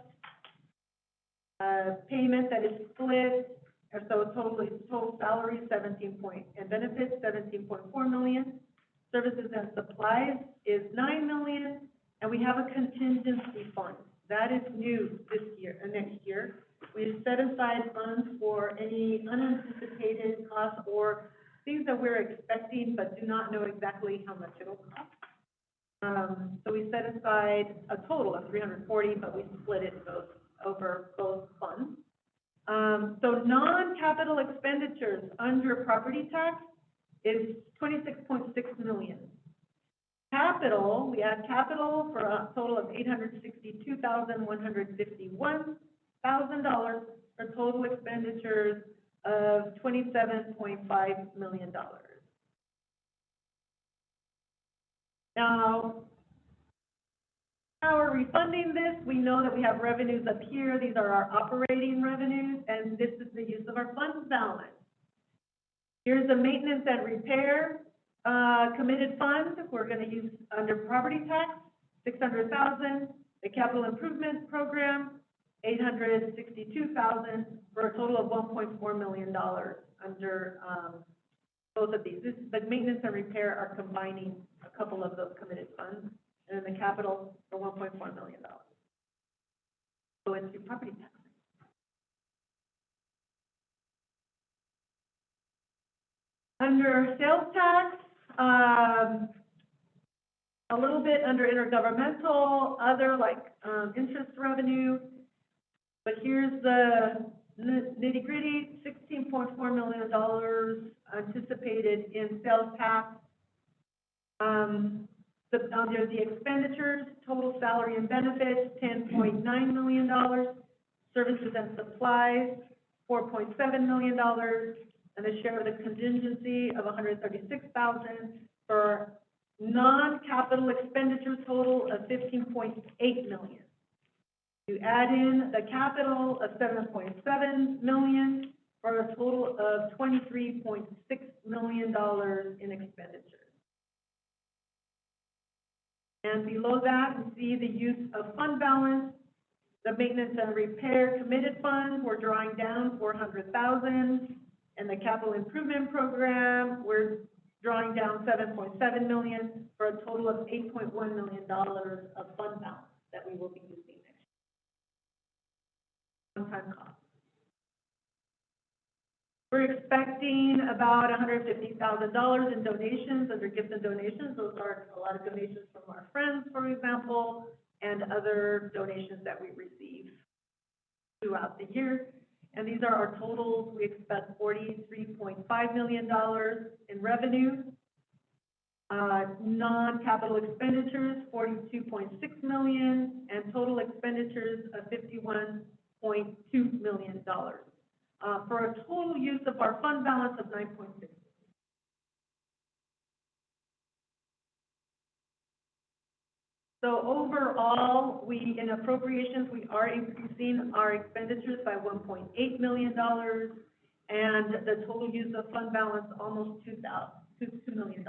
payment that is split, so total salary and benefits $17.4 million. Services and supplies is $9 million, and we have a contingency fund that is new this year or next year. We've set aside funds for any unanticipated costs or things that we're expecting but do not know exactly how much it'll cost. So we set aside a total of $340, but we split it over both funds. So non-capital expenditures under property tax is $26.6 million. Capital, we add capital for a total of $862,151,000 for total expenditures of $27.5 million. Now, how are we funding this? We know that we have revenues up here. These are our operating revenues, and this is the use of our fund balance. Here's the maintenance and repair committed fund. We're going to use under property tax, $600,000. The capital improvement program, $862,000, for a total of $1.4 million under both of these. The maintenance and repair are combining a couple of those committed funds, and then the capital for $1.4 million. So it's your property tax. Under sales tax, a little bit under intergovernmental, other like interest revenue. But here's the nitty gritty, $16.4 million anticipated in sales tax. Under the expenditures, total salary and benefits, $10.9 million. Services and supplies, $4.7 million. And a share of the contingency of $136,000 for non-capital expenditure total of $15.8 million. You add in the capital of $7.7 million for a total of $23.6 million in expenditures. And below that, we see the use of fund balance. The maintenance and repair committed fund, we're drawing down $400,000. And the capital improvement program, we're drawing down $7.7 million for a total of $8.1 million of fund balance that we will be using next year. One-time cost. We're expecting about $150,000 in donations under gifts and donations. Those are a lot of donations from our friends, for example, and other donations that we receive throughout the year. And these are our totals. We expect $43.5 million in revenue. Non-capital expenditures, $42.6 million, and total expenditures of $51.2 million. For a total use of our fund balance of $9.6 million. So overall, in appropriations, we are increasing our expenditures by $1.8 million, and the total use of fund balance almost $2 million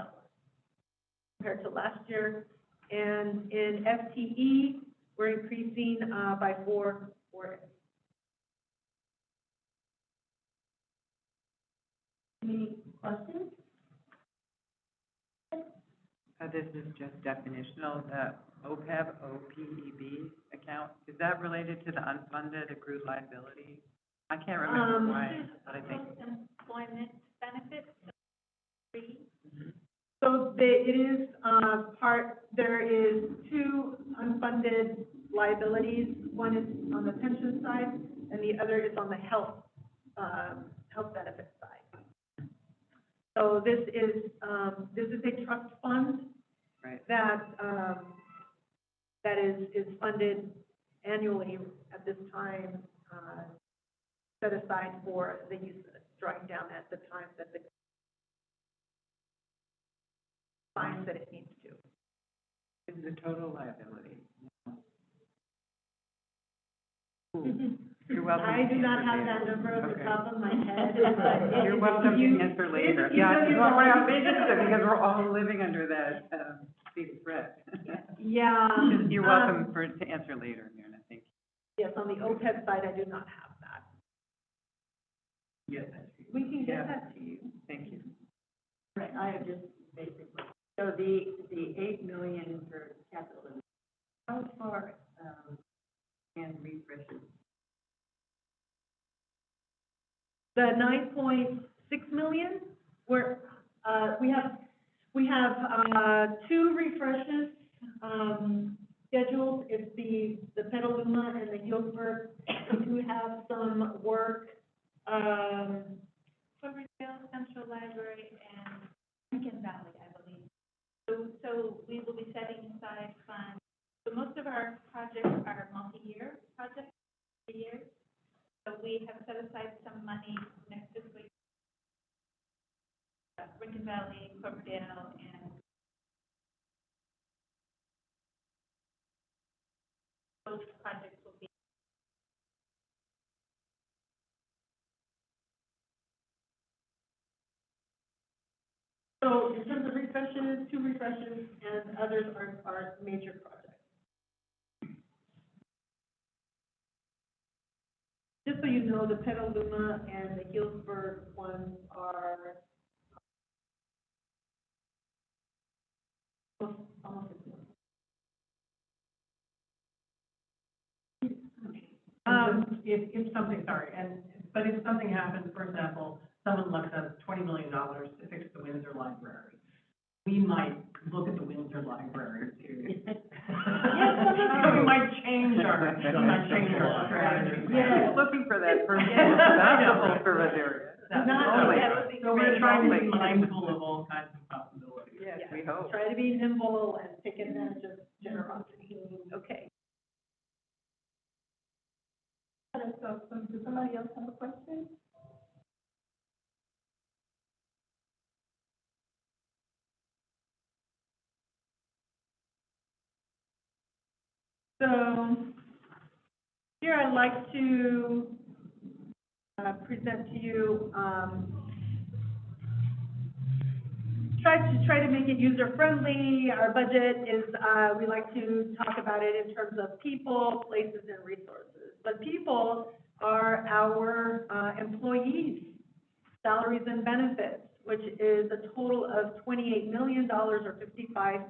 compared to last year. And in FTE, we're increasing by 4. Any questions? This is just definitional, the OPEB, OPEB account, is that related to the unfunded accrued liability? I can't remember why, but I think. Employment benefits, free. So it is there is 2 unfunded liabilities. One is on the pension side, and the other is on the health benefit side. So this is a trust fund. Right. That is funded annually at this time, set aside for the use of it, drawing down at the time that the finds that it needs to. This is the total liability. You're welcome. I do to not answer have later. that number at the Okay. top of my head. But You're welcome to answer later. Yeah, I just want my opinion, because we're all living under that, big threat. Yeah. You're welcome to answer later, Myrna, thank you. Yes, on the OPEB side, I do not have that. Yes. We can Yeah. get that to you. Thank you. Right, I have just basically, so the $8 million for capital, how far, and refreshes? The $9.6 million, we have 2 refreshes scheduled. It's the Petaluma and the Healdsburg. We do have some work, Cloverdale, Central Library, and Lincoln Valley, I believe. So we will be setting aside funds. So most of our projects are multi-year projects, 3 years. So we have set Valley, Corpdale, and those projects will be. So in terms of refreshes, 2 refreshes, and others are major projects. Just so you know, the Petaluma and the Healdsburg ones are almost. If something, sorry, but if something happens, for example, someone left us $20 million to fix the Windsor Library, we might look at the Windsor Library to. We might change our strategy. Yeah, looking for that person, Yeah. that's the whole service area. So we're trying to be mindful of all kinds of possibilities. Yes, we hope. Try to be nimble and take advantage of generosity. Okay. So, does somebody else have a question? So here I'd like to present to you, try to make it user-friendly. Our budget is, we like to talk about it in terms of people, places, and resources. But people are our employees, salaries and benefits, which is a total of $28 million, or 55%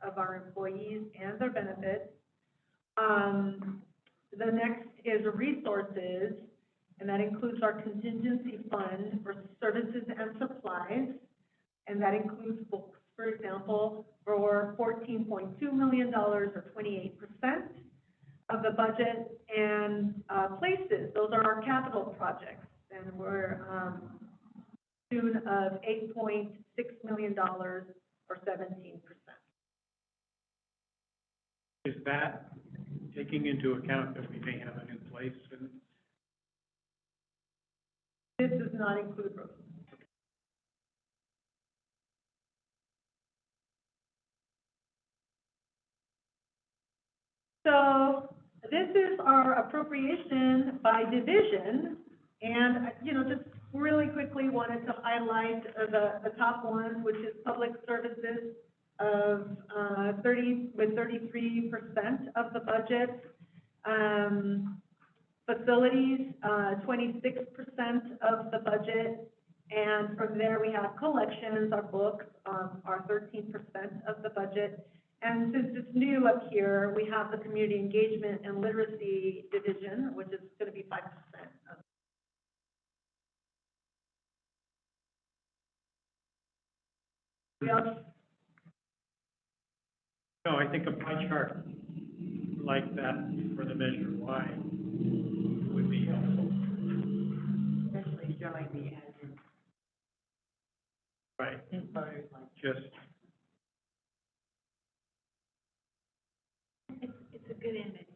of our employees and their benefits. The next is resources, and that includes our contingency fund for services and supplies, and that includes books, for example, for $14.2 million, or 28% of the budget, and places, those are our capital projects, and we're tune of $8.6 million, or 17%. Is that taking into account that we may have it in place and This does not include roads. So this is our appropriation by division, and, just really quickly wanted to highlight the top one, which is public services of 33% of the budget. Facilities, 26% of the budget, and from there we have collections, our books, are 13% of the budget. And since it's new up here, we have the community engagement and literacy division, which is going to be 5% of. Yep. no, I think a pie chart like that for the Measure Y would be helpful. Especially showing the admin. Right, just, It's a good image.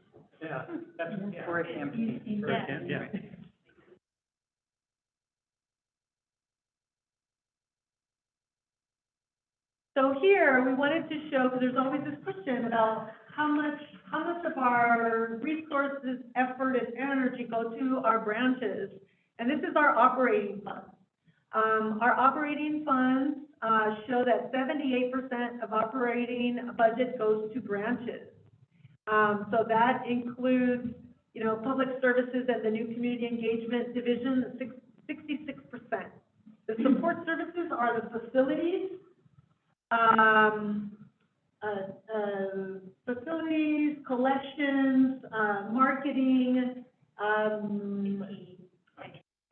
yeah, that's, yeah. For a campaign. For a camp, yeah. So here, we wanted to show, because there's always this question about how much of our resources, effort, and energy go to our branches. And this is our operating funds. Our operating funds show that 78% of operating budget goes to branches. So that includes, public services and the new community engagement division, 66%. The support services are the facilities, collections, marketing,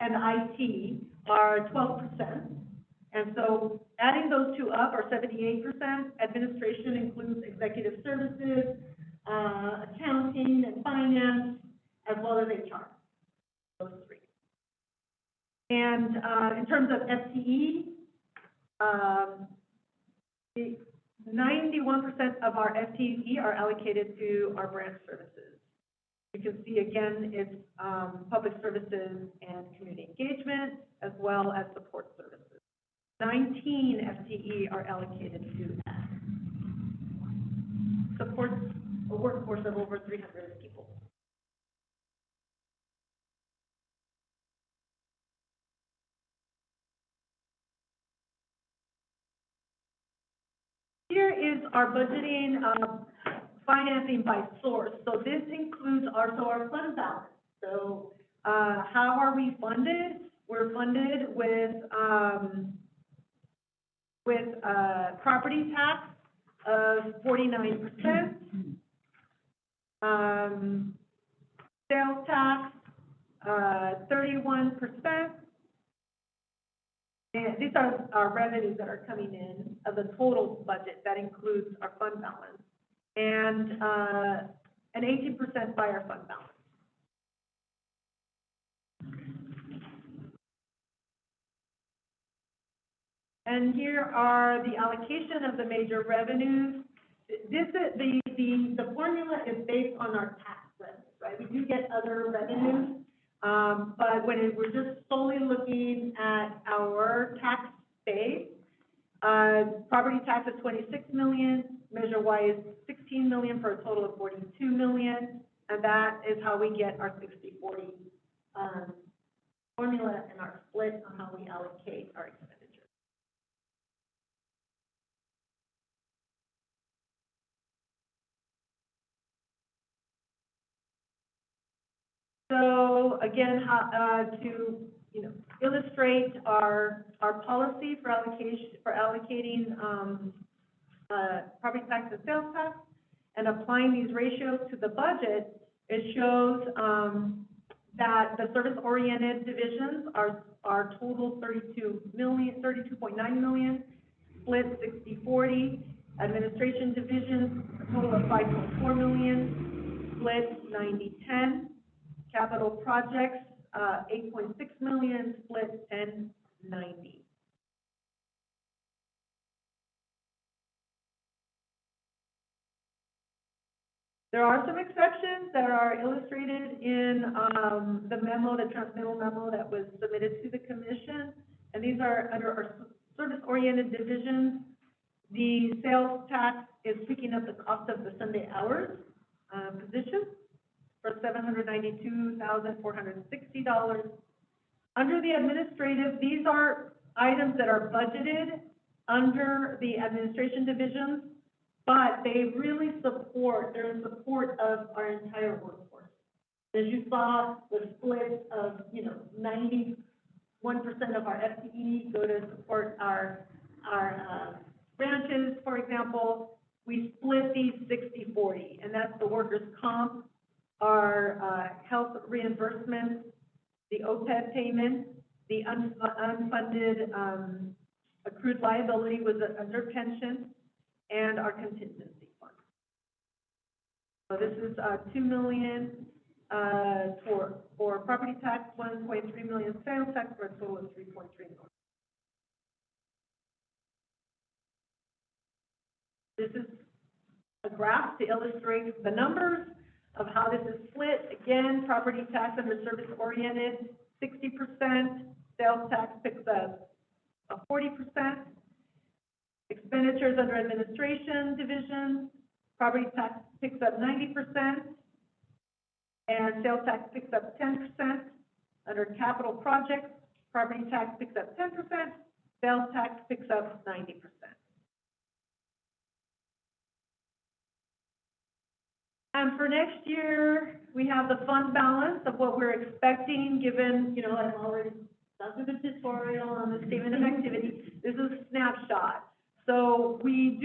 and IT are 12%. And so adding those two up are 78%. Administration includes executive services, accounting and finance, as well as HR, those three. And in terms of FTE, 91% of our FTE are allocated to our branch services. You can see again, it's public services and community engagement, as well as support services. 19 FTE are allocated to that. Supports a workforce of over 300 people. Here is our budgeting, financing by source. So this includes our fund balance. So, how are we funded? We're funded with property tax of 49%, sales tax, 31%. And these are our revenues that are coming in of the total budget. That includes our fund balance. And, 18% by our fund balance. And here are the allocation of the major revenues. This is, the formula is based on our tax revenues, right? We do get other revenues, but when we're just solely looking at our tax base, property tax is 26 million, Measure Y is 16 million for a total of 42 million, and that is how we get our 60-40 formula and our split on how we allocate our expenditures. So again, to illustrate our policy for allocating property tax and sales tax and applying these ratios to the budget, it shows that the service-oriented divisions are total 32.9 million, split 60-40. Administration divisions, a total of 5.4 million, split 90-10. Capital projects, 8.6 million, split 10-90. There are some exceptions that are illustrated in the memo, the transmittal memo that was submitted to the commission, and these are under our service-oriented divisions. The sales tax is picking up the cost of the Sunday hours position for $792,460. Under the administrative, these are items that are budgeted under the administration divisions, but they really they're in support of our entire workforce. As you saw, the split of, 91% of our FTE go to support our branches, for example. We split these 60-40, and that's the workers' comp, our health reimbursements, the OPEB payment, the unfunded accrued liability was under pension, and our contingency fund. So this is $2 million for property tax, $1.3 million sales tax, for a total of $3.3 million. This is a graph to illustrate the numbers of how this is split. Again, property tax under service-oriented, 60%, sales tax picks up 40%, expenditures under administration division, property tax picks up 90%, and sales tax picks up 10%. Under capital projects, property tax picks up 10%, sales tax picks up 90%. And for next year, we have the fund balance of what we're expecting, given, I've already done through the tutorial on the statement of activity. This is a snapshot. So we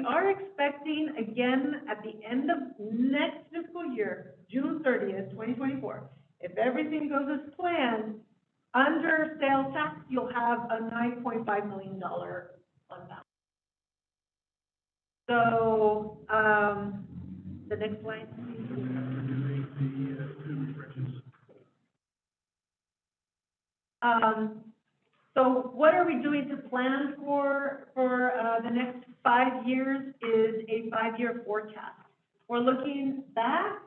are expecting, again, at the end of next fiscal year, June 30th, 2024, if everything goes as planned, under sales tax, you'll have a $9.5 million fund balance. So, the next slide, please. So what are we doing to plan for the next 5 years is a 5-year forecast. We're looking back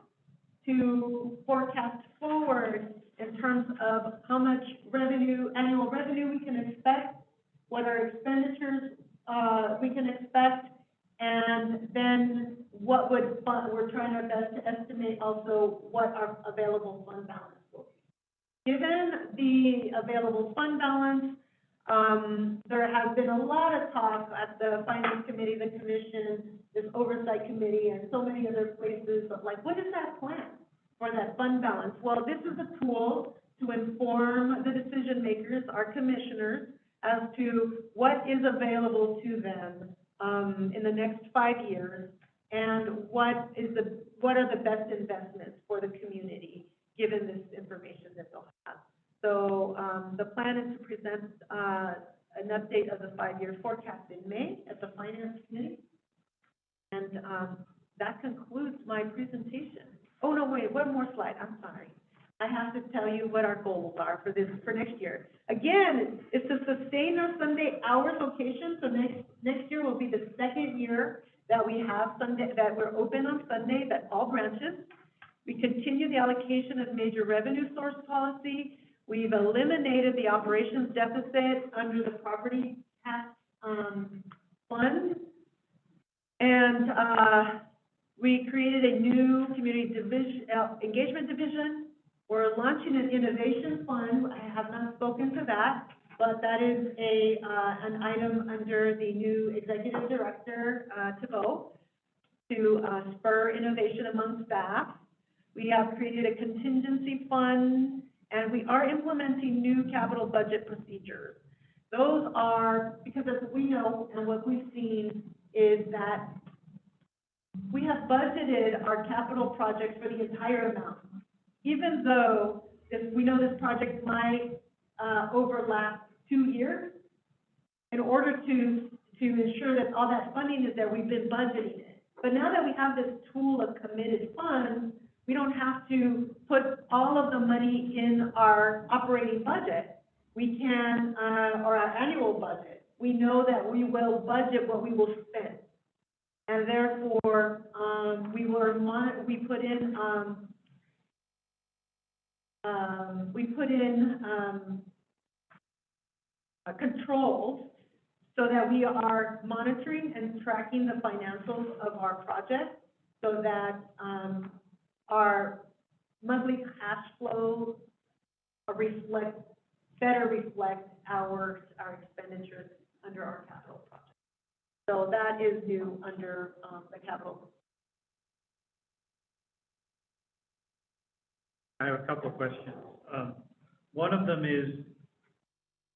to forecast forward in terms of how much annual revenue we can expect, what our expenses we can expect, and then what we're trying our best to estimate also what our available fund balance will be. Given the available fund balance, there has been a lot of talk at the Finance Committee, the Commission, this Oversight Committee, and so many other places of like, what is that plan for that fund balance? Well, this is a tool to inform the decision makers, our commissioners, as to what is available to them in the next 5 years, and what are the best investments for the community, given this information that they'll have. So the plan is to present an update of the 5-year forecast in May at the Finance Committee. And that concludes my presentation. Oh, no, wait, one more slide, I'm sorry. I have to tell you what our goals are for next year. Again, it's to sustain our Sunday hours location, so next year will be the 2nd year that we have that we're open on Sunday, at all branches. We continue the allocation of major revenue source policy. We've eliminated the operations deficit under the property tax fund. And we created a new community division, engagement division. We're launching an innovation fund. I have not spoken to that, but that is an item under the new executive director to go to spur innovation among staff. We have created a contingency fund, and we are implementing new capital budget procedures. Those are, because as we know and what we've seen is that we have budgeted our capital projects for the entire amount. Even though we know this project might overlap 2 years, in order to ensure that all that funding is there, we've been budgeting it. But now that we have this tool of committed funds, we don't have to put all of the money in our operating budget. We can, or our annual budget. We know that we will budget what we will spend. And therefore, we put in controls so that we are monitoring and tracking the financials of our project so that our monthly cash flow better reflect our expenditures under our capital project. So that is new under the capital. I have a couple of questions. One of them is,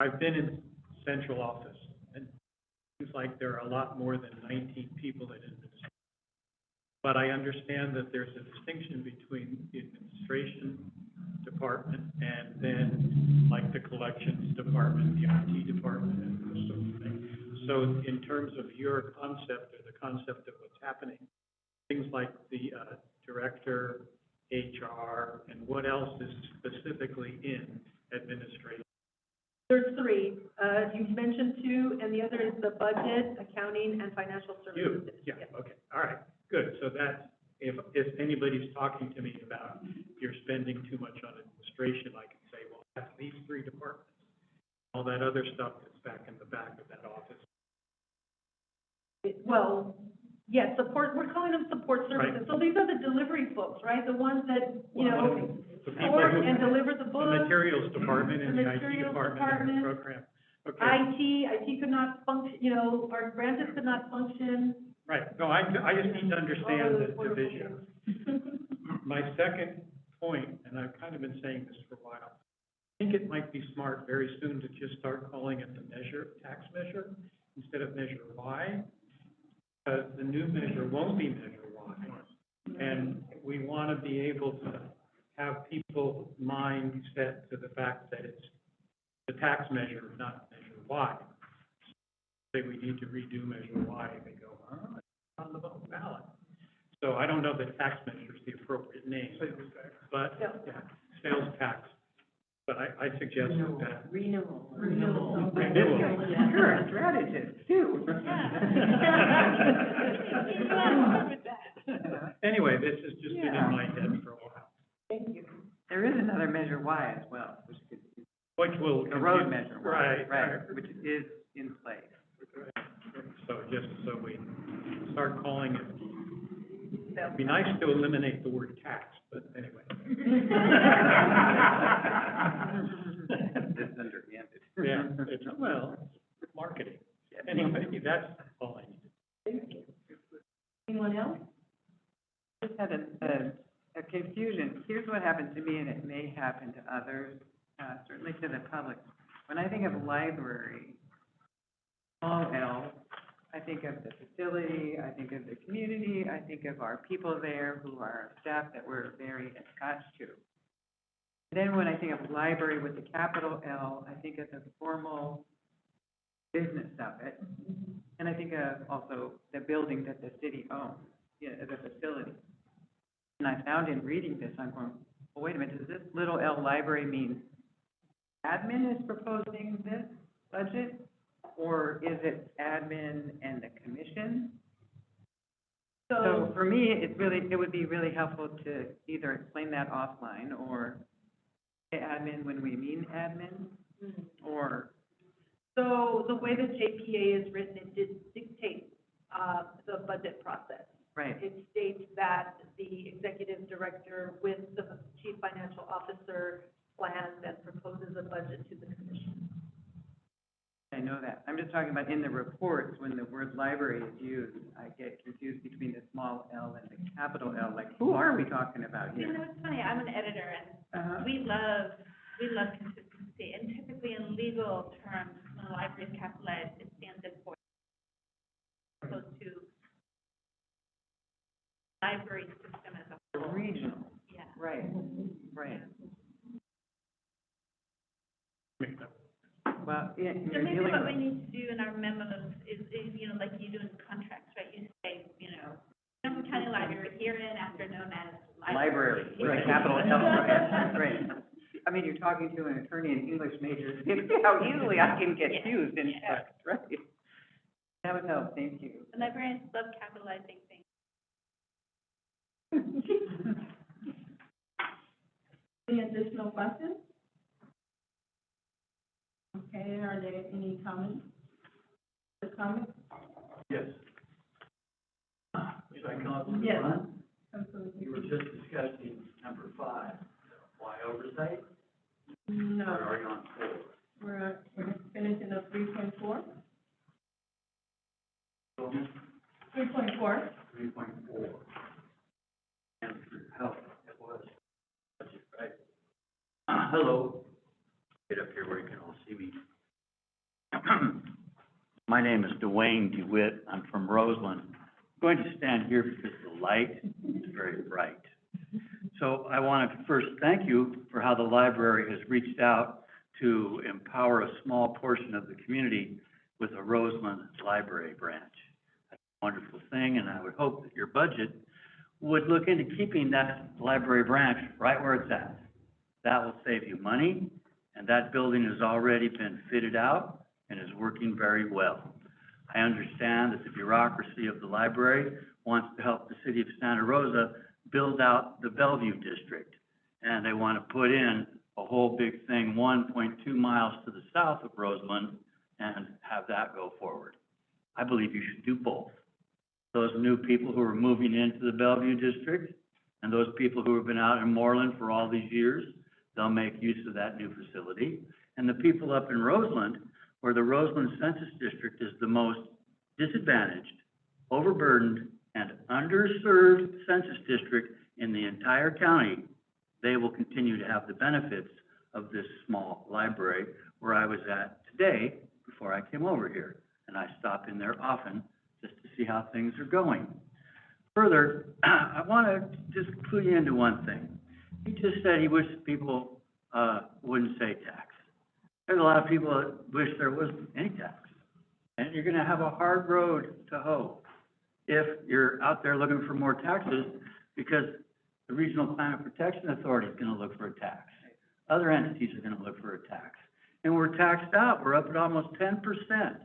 I've been in central office, and it seems like there are a lot more than 19 people in administration. But I understand that there's a distinction between the administration department and then like the collections department, the IT department, and those sort of things. So in terms of your concept or the concept of what's happening, things like the director, HR, and what else is specifically in administration? There's 3. You mentioned 2, and the other is the budget, accounting, and financial services. Yeah, okay, all right, good. So that, if anybody's talking to me about you're spending too much on administration, I can say, well, that's these 3 departments. All that other stuff is back in the back of that office. Well, yes, support, we're calling them support services. Right. So these are the delivery folks, right? The ones that, you know, the people sort who- and deliver the books. The materials department and The the IT materials department and the department. program. Okay, IT could not function, you know, our branches could not function. right. No, I just need to understand All the those wonderful division. things. My second point, and I've kind of been saying this for a while, I think it might be smart very soon to just start calling it the tax measure, instead of Measure Y. The new measure won't be Measure Y. And we want to be able to have people's mind set to the fact that it's the tax measure, not Measure Y. Say we need to redo Measure Y, and they go, it's on the ballot. So I don't know that tax measure is the appropriate name, but, yeah, sales tax. But I suggest that. Renewal. You're a strategist, too. Anyway, this has just been in my head for a while. Thank you. There is another Measure Y as well, Which will. the road measure Y, Right. right, which is in place. just so we start calling it. It'd be nice to eliminate the word tax, but anyway. It's underhanded. Yeah, it's, well, marketing. Anyway, that's all I need. Anyone else? Just had a confusion. Here's what happened to me, and it may happen to others, certainly to the public. When I think of library, small L, I think of the facility, I think of the community, I think of our people there who are staff that we're very attached to. Then when I think of library with the capital L, I think of the formal business of it. And I think of also the building that the city owns, the facility. And I found in reading this, I'm going, well, wait a minute, does this little L library mean admin is proposing this budget? Or is it admin and the commission? So for me, it would be really helpful to either explain that offline or say admin when we mean admin, or. So the way the JPA is written, it dictates, the budget process. Right. It states that the executive director with the chief financial officer plans and proposes a budget to the commission. I know that. I'm just talking about in the reports, when the word library is used, I get confused between the small L and the capital L. Like, who are we talking about You here? know, it's funny, I'm an editor, and we love consistency, and typically in legal terms, when a library is capitalized, it stands in for, as opposed to library system as a whole. Regional. Yeah. Right, right. Well, yeah, So you're maybe dealing what we with, need to do in our memos is, you know, like you do in contracts, right? You say, you know, Sonoma County Library, herein after known as library, with a capital L, right, right. I mean, you're talking to an attorney and English major, you see how easily I can get used in text, right? That would help, thank you. The librarians love capitalizing things. Any additional questions? Okay, are there any comments? The comments? Yes. Should I come up to the Yes. front? Absolutely. You were just discussing number 5, why oversight? Or No, are you on 4? we're finishing up 3.4. 3.4. 3.4. And through health, it was budget, right? Hello. Get up here where you can all see me. My name is Dwayne DeWitt. I'm from Roseland. I'm going to stand here because the light is very bright. So I want to first thank you for how the library has reached out to empower a small portion of the community with a Roseland library branch. That's a wonderful thing, and I would hope that your budget would look into keeping that library branch right where it's at. That will save you money, and that building has already been fitted out and is working very well. I understand that the bureaucracy of the library wants to help the city of Santa Rosa build out the Bellevue district, and they want to put in a whole big thing 1.2 miles to the south of Roseland and have that go forward. I believe you should do both. Those new people who are moving into the Bellevue district and those people who have been out in Moreland for all these years, they'll make use of that new facility. And the people up in Roseland, where the Roseland Census District is the most disadvantaged, overburdened, and underserved census district in the entire county, they will continue to have the benefits of this small library where I was at today before I came over here. And I stop in there often just to see how things are going. Further, I want to just clue you into one thing. He just said he wished people wouldn't say tax. There's a lot of people that wish there wasn't any tax. And you're going to have a hard road to hoe if you're out there looking for more taxes, because the Regional Climate Protection Authority is going to look for a tax. Other entities are going to look for a tax. And we're taxed out. We're up at almost 10%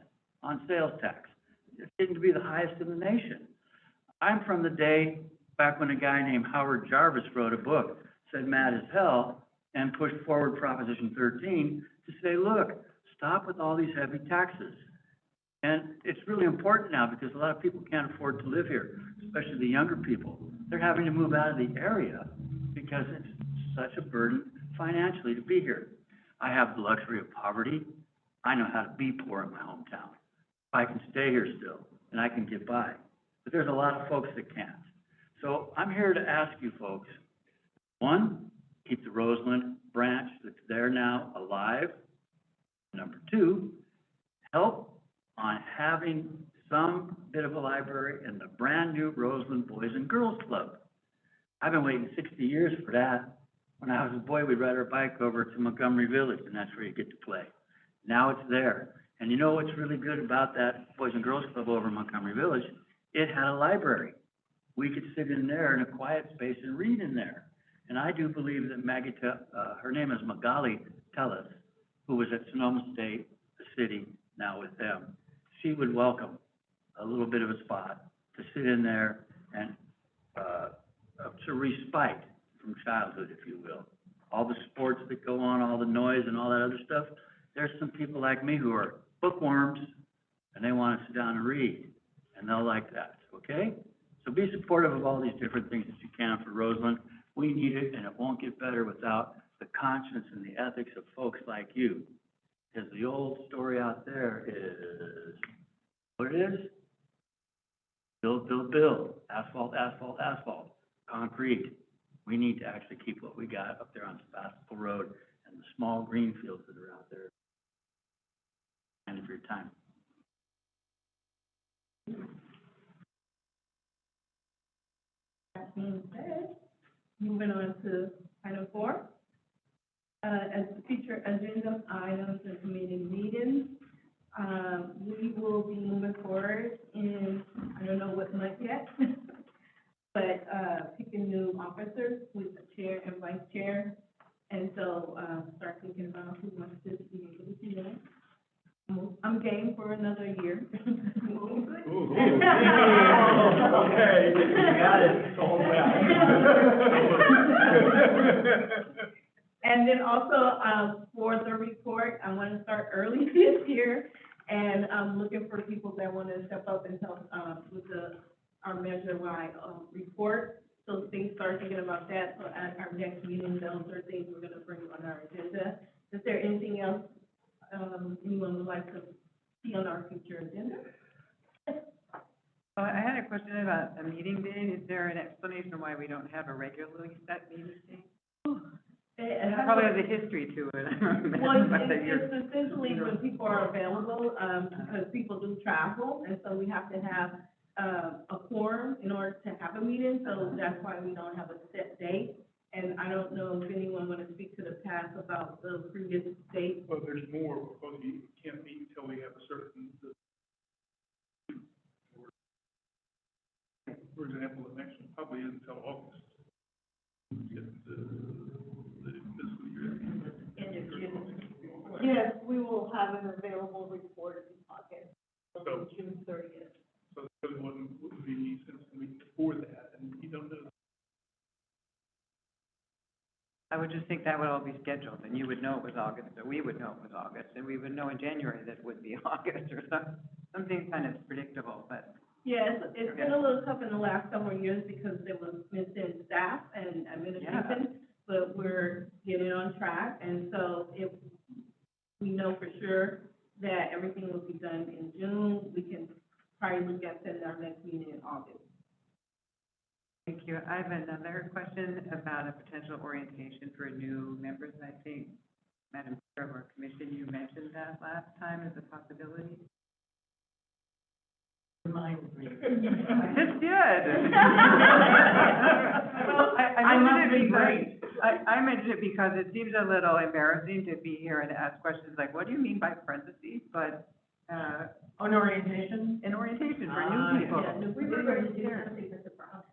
on sales tax. It's getting to be the highest in the nation. I'm from the day back when a guy named Howard Jarvis wrote a book, said mad as hell, and pushed forward Proposition 13 to say, look, stop with all these heavy taxes. And it's really important now because a lot of people can't afford to live here, especially the younger people. They're having to move out of the area because it's such a burden financially to be here. I have the luxury of poverty. I know how to be poor in my hometown. I can stay here still, and I can get by. But there's a lot of folks that can't. So I'm here to ask you folks, one, keep the Roseland branch that's there now alive. Number two, help on having some bit of a library in the brand-new Roseland Boys and Girls Club. I've been waiting 60 years for that. When I was a boy, we'd ride our bike over to Montgomery Village, and that's where you get to play. Now it's there. And you know what's really good about that Boys and Girls Club over in Montgomery Village? It had a library. We could sit in there in a quiet space and read in there. And I do believe that Maggie, her name is Magali Tellis, who was at Sonoma State, the city, now with them. She would welcome a little bit of a spot to sit in there and to respite from childhood, if you will. All the sports that go on, all the noise and all that other stuff. There's some people like me who are bookworms, and they want to sit down and read, and they'll like that, okay? So be supportive of all these different things that you can for Roseland. We need it, and it won't get better without the conscience and the ethics of folks like you. Because the old story out there is, what it is? Build, build, build. Asphalt, asphalt, asphalt. Concrete. We need to actually keep what we got up there on Sebastopol Road and the small green fields that are out there. Thank you for your time. That being said, moving on to item 4. As the future agenda items and committee meetings, we will be moving forward in, I don't know what month yet, but picking new officers with a chair and vice chair. And so start thinking about who wants to be able to do that. I'm game for another year. Ooh. Okay, you got it, sold out. And then also, for the report, I want to start early this year, and I'm looking for people that want to step up and help, with our measure-wide, report. So things, start thinking about that, so at our next meeting, those are things we're gonna bring on our agenda. Is there anything else, anyone would like to see on our future agenda? I had a question about a meeting date. Is there an explanation why we don't have a regularly set meeting date? It has Probably a- has a history to it. Well, But that you're- it's essentially when people are available, because people do travel, and so we have to have, a quorum in order to have a meeting, so that's why we don't have a set date. And I don't know if anyone want to speak to the past about the previous date. But there's more, because you can't meet until we have a certain, for example, the next one probably isn't until August. Get the fiscal year. End of June. Yes, we will have an available report in August, So, June 30th. so the other one would be since the week before that, and you don't know. I would just think that would all be scheduled, and you would know it was August, or we would know it was August, and we would know in January that it would be August, or something kind of predictable, but. Yeah, it's been a little tough in the last couple of years because there was missing staff and administration, but we're getting on track, and so if we know for sure that everything will be done in June, we can probably look at setting our next meeting in August. Thank you. I have another question about a potential orientation for new members. I think, Madam Chair of our commission, you mentioned that last time as a possibility. Remind me. I just did. Well, I must be because, I mentioned it because it seems a little embarrassing to be here and ask questions like, what do you mean by parentheses? But, On orientation? an orientation for Ah, new people. Yeah, we were going to do something with the Brown.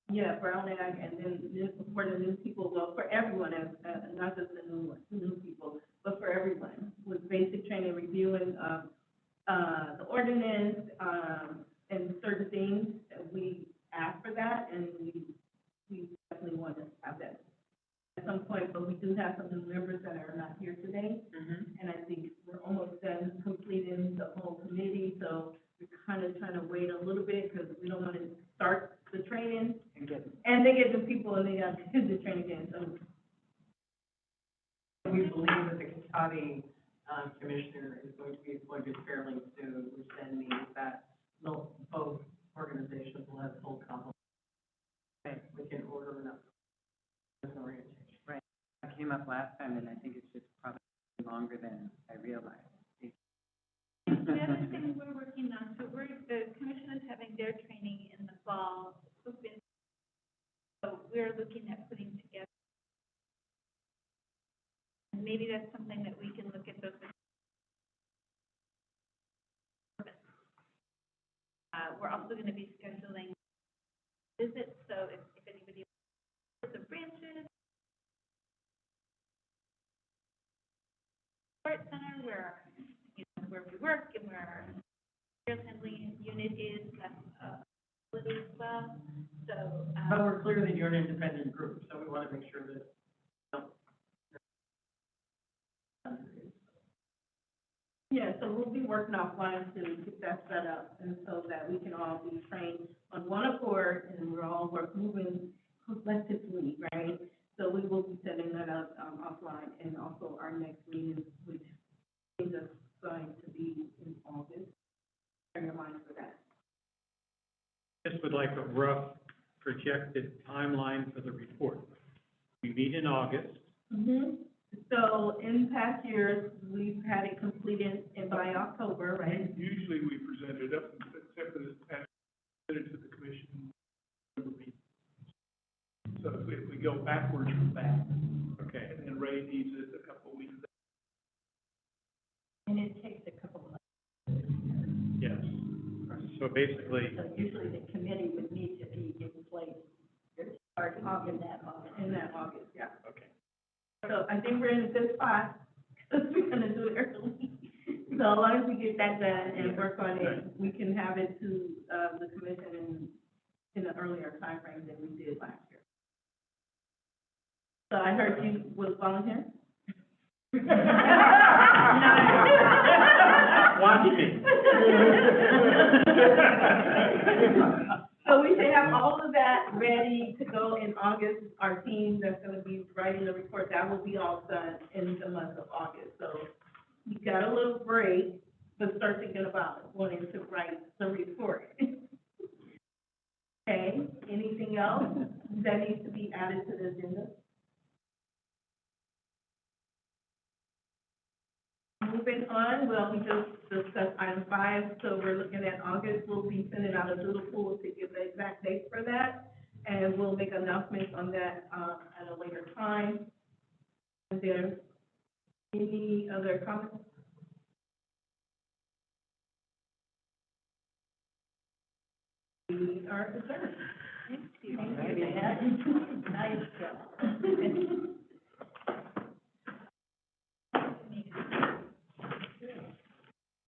Yeah, Brown Act, and then this for the new people, well, for everyone, as, not just the new people, but for everyone, with basic training, reviewing, the ordinance, and certain things, that we asked for that, and we definitely want to have that at some point, but we do have some new members that are not here today, Mhm. and I think we're almost done completing the whole committee, so kind of wait a little bit, because we don't want to start the training, And get, and they get the people, and they have to do the training again, so. We believe that the County Commissioner is going to be appointed fairly soon, which then means that both organizations will have full complement. We can order enough orientation. right, that came up last time, and I think it's just probably longer than I realized. The other thing we're working on, so the commission is having their training in the fall. So we're looking at putting together, and maybe that's something that we can look at those. We're also going to be scheduling visits, so if anybody wants the branches, support center, where, you know, where we work and where our materials handling unit is, that's facility as well. So, But we're clear that you're an independent group, so we want to make sure that. Yeah, so we'll be working offline to get that set up, and so that we can all be trained on one accord, and we're all moving collectively, right? So we will be setting that up, offline, and also our next meeting, which is going to be in August. Bear your mind for that. Just would like a rough projected timeline for the report. We meet in August. So in past years, we've had it completed by October, right? Usually we present it up, except for this past, presented to the commission. So if we go backwards from that, Okay. and then Ray needs it a couple of weeks. And it takes a couple of months. Yes. So basically, So usually the committee would need to be in place, start off in that August, yeah. okay. So I think we're in a good spot, because we're gonna do it early. So as long as we get that done and work on it, we can have it to, the commission in an earlier timeframe than we did last year. So I heard you was volunteering? Watch me. So we should have all of that ready to go in August. Our team that's gonna be writing the report, that will be all done in the month of August. So you got a little break, but start thinking about wanting to write the report. Okay, anything else that needs to be added to the agenda? Moving on, well, we just discussed item 5, so we're looking at August. We'll be sending out a doodle poll to give the exact date for that, and we'll make announcements on that, at a later time. Is there any other comments? We are adjourned. Thank you. Nice.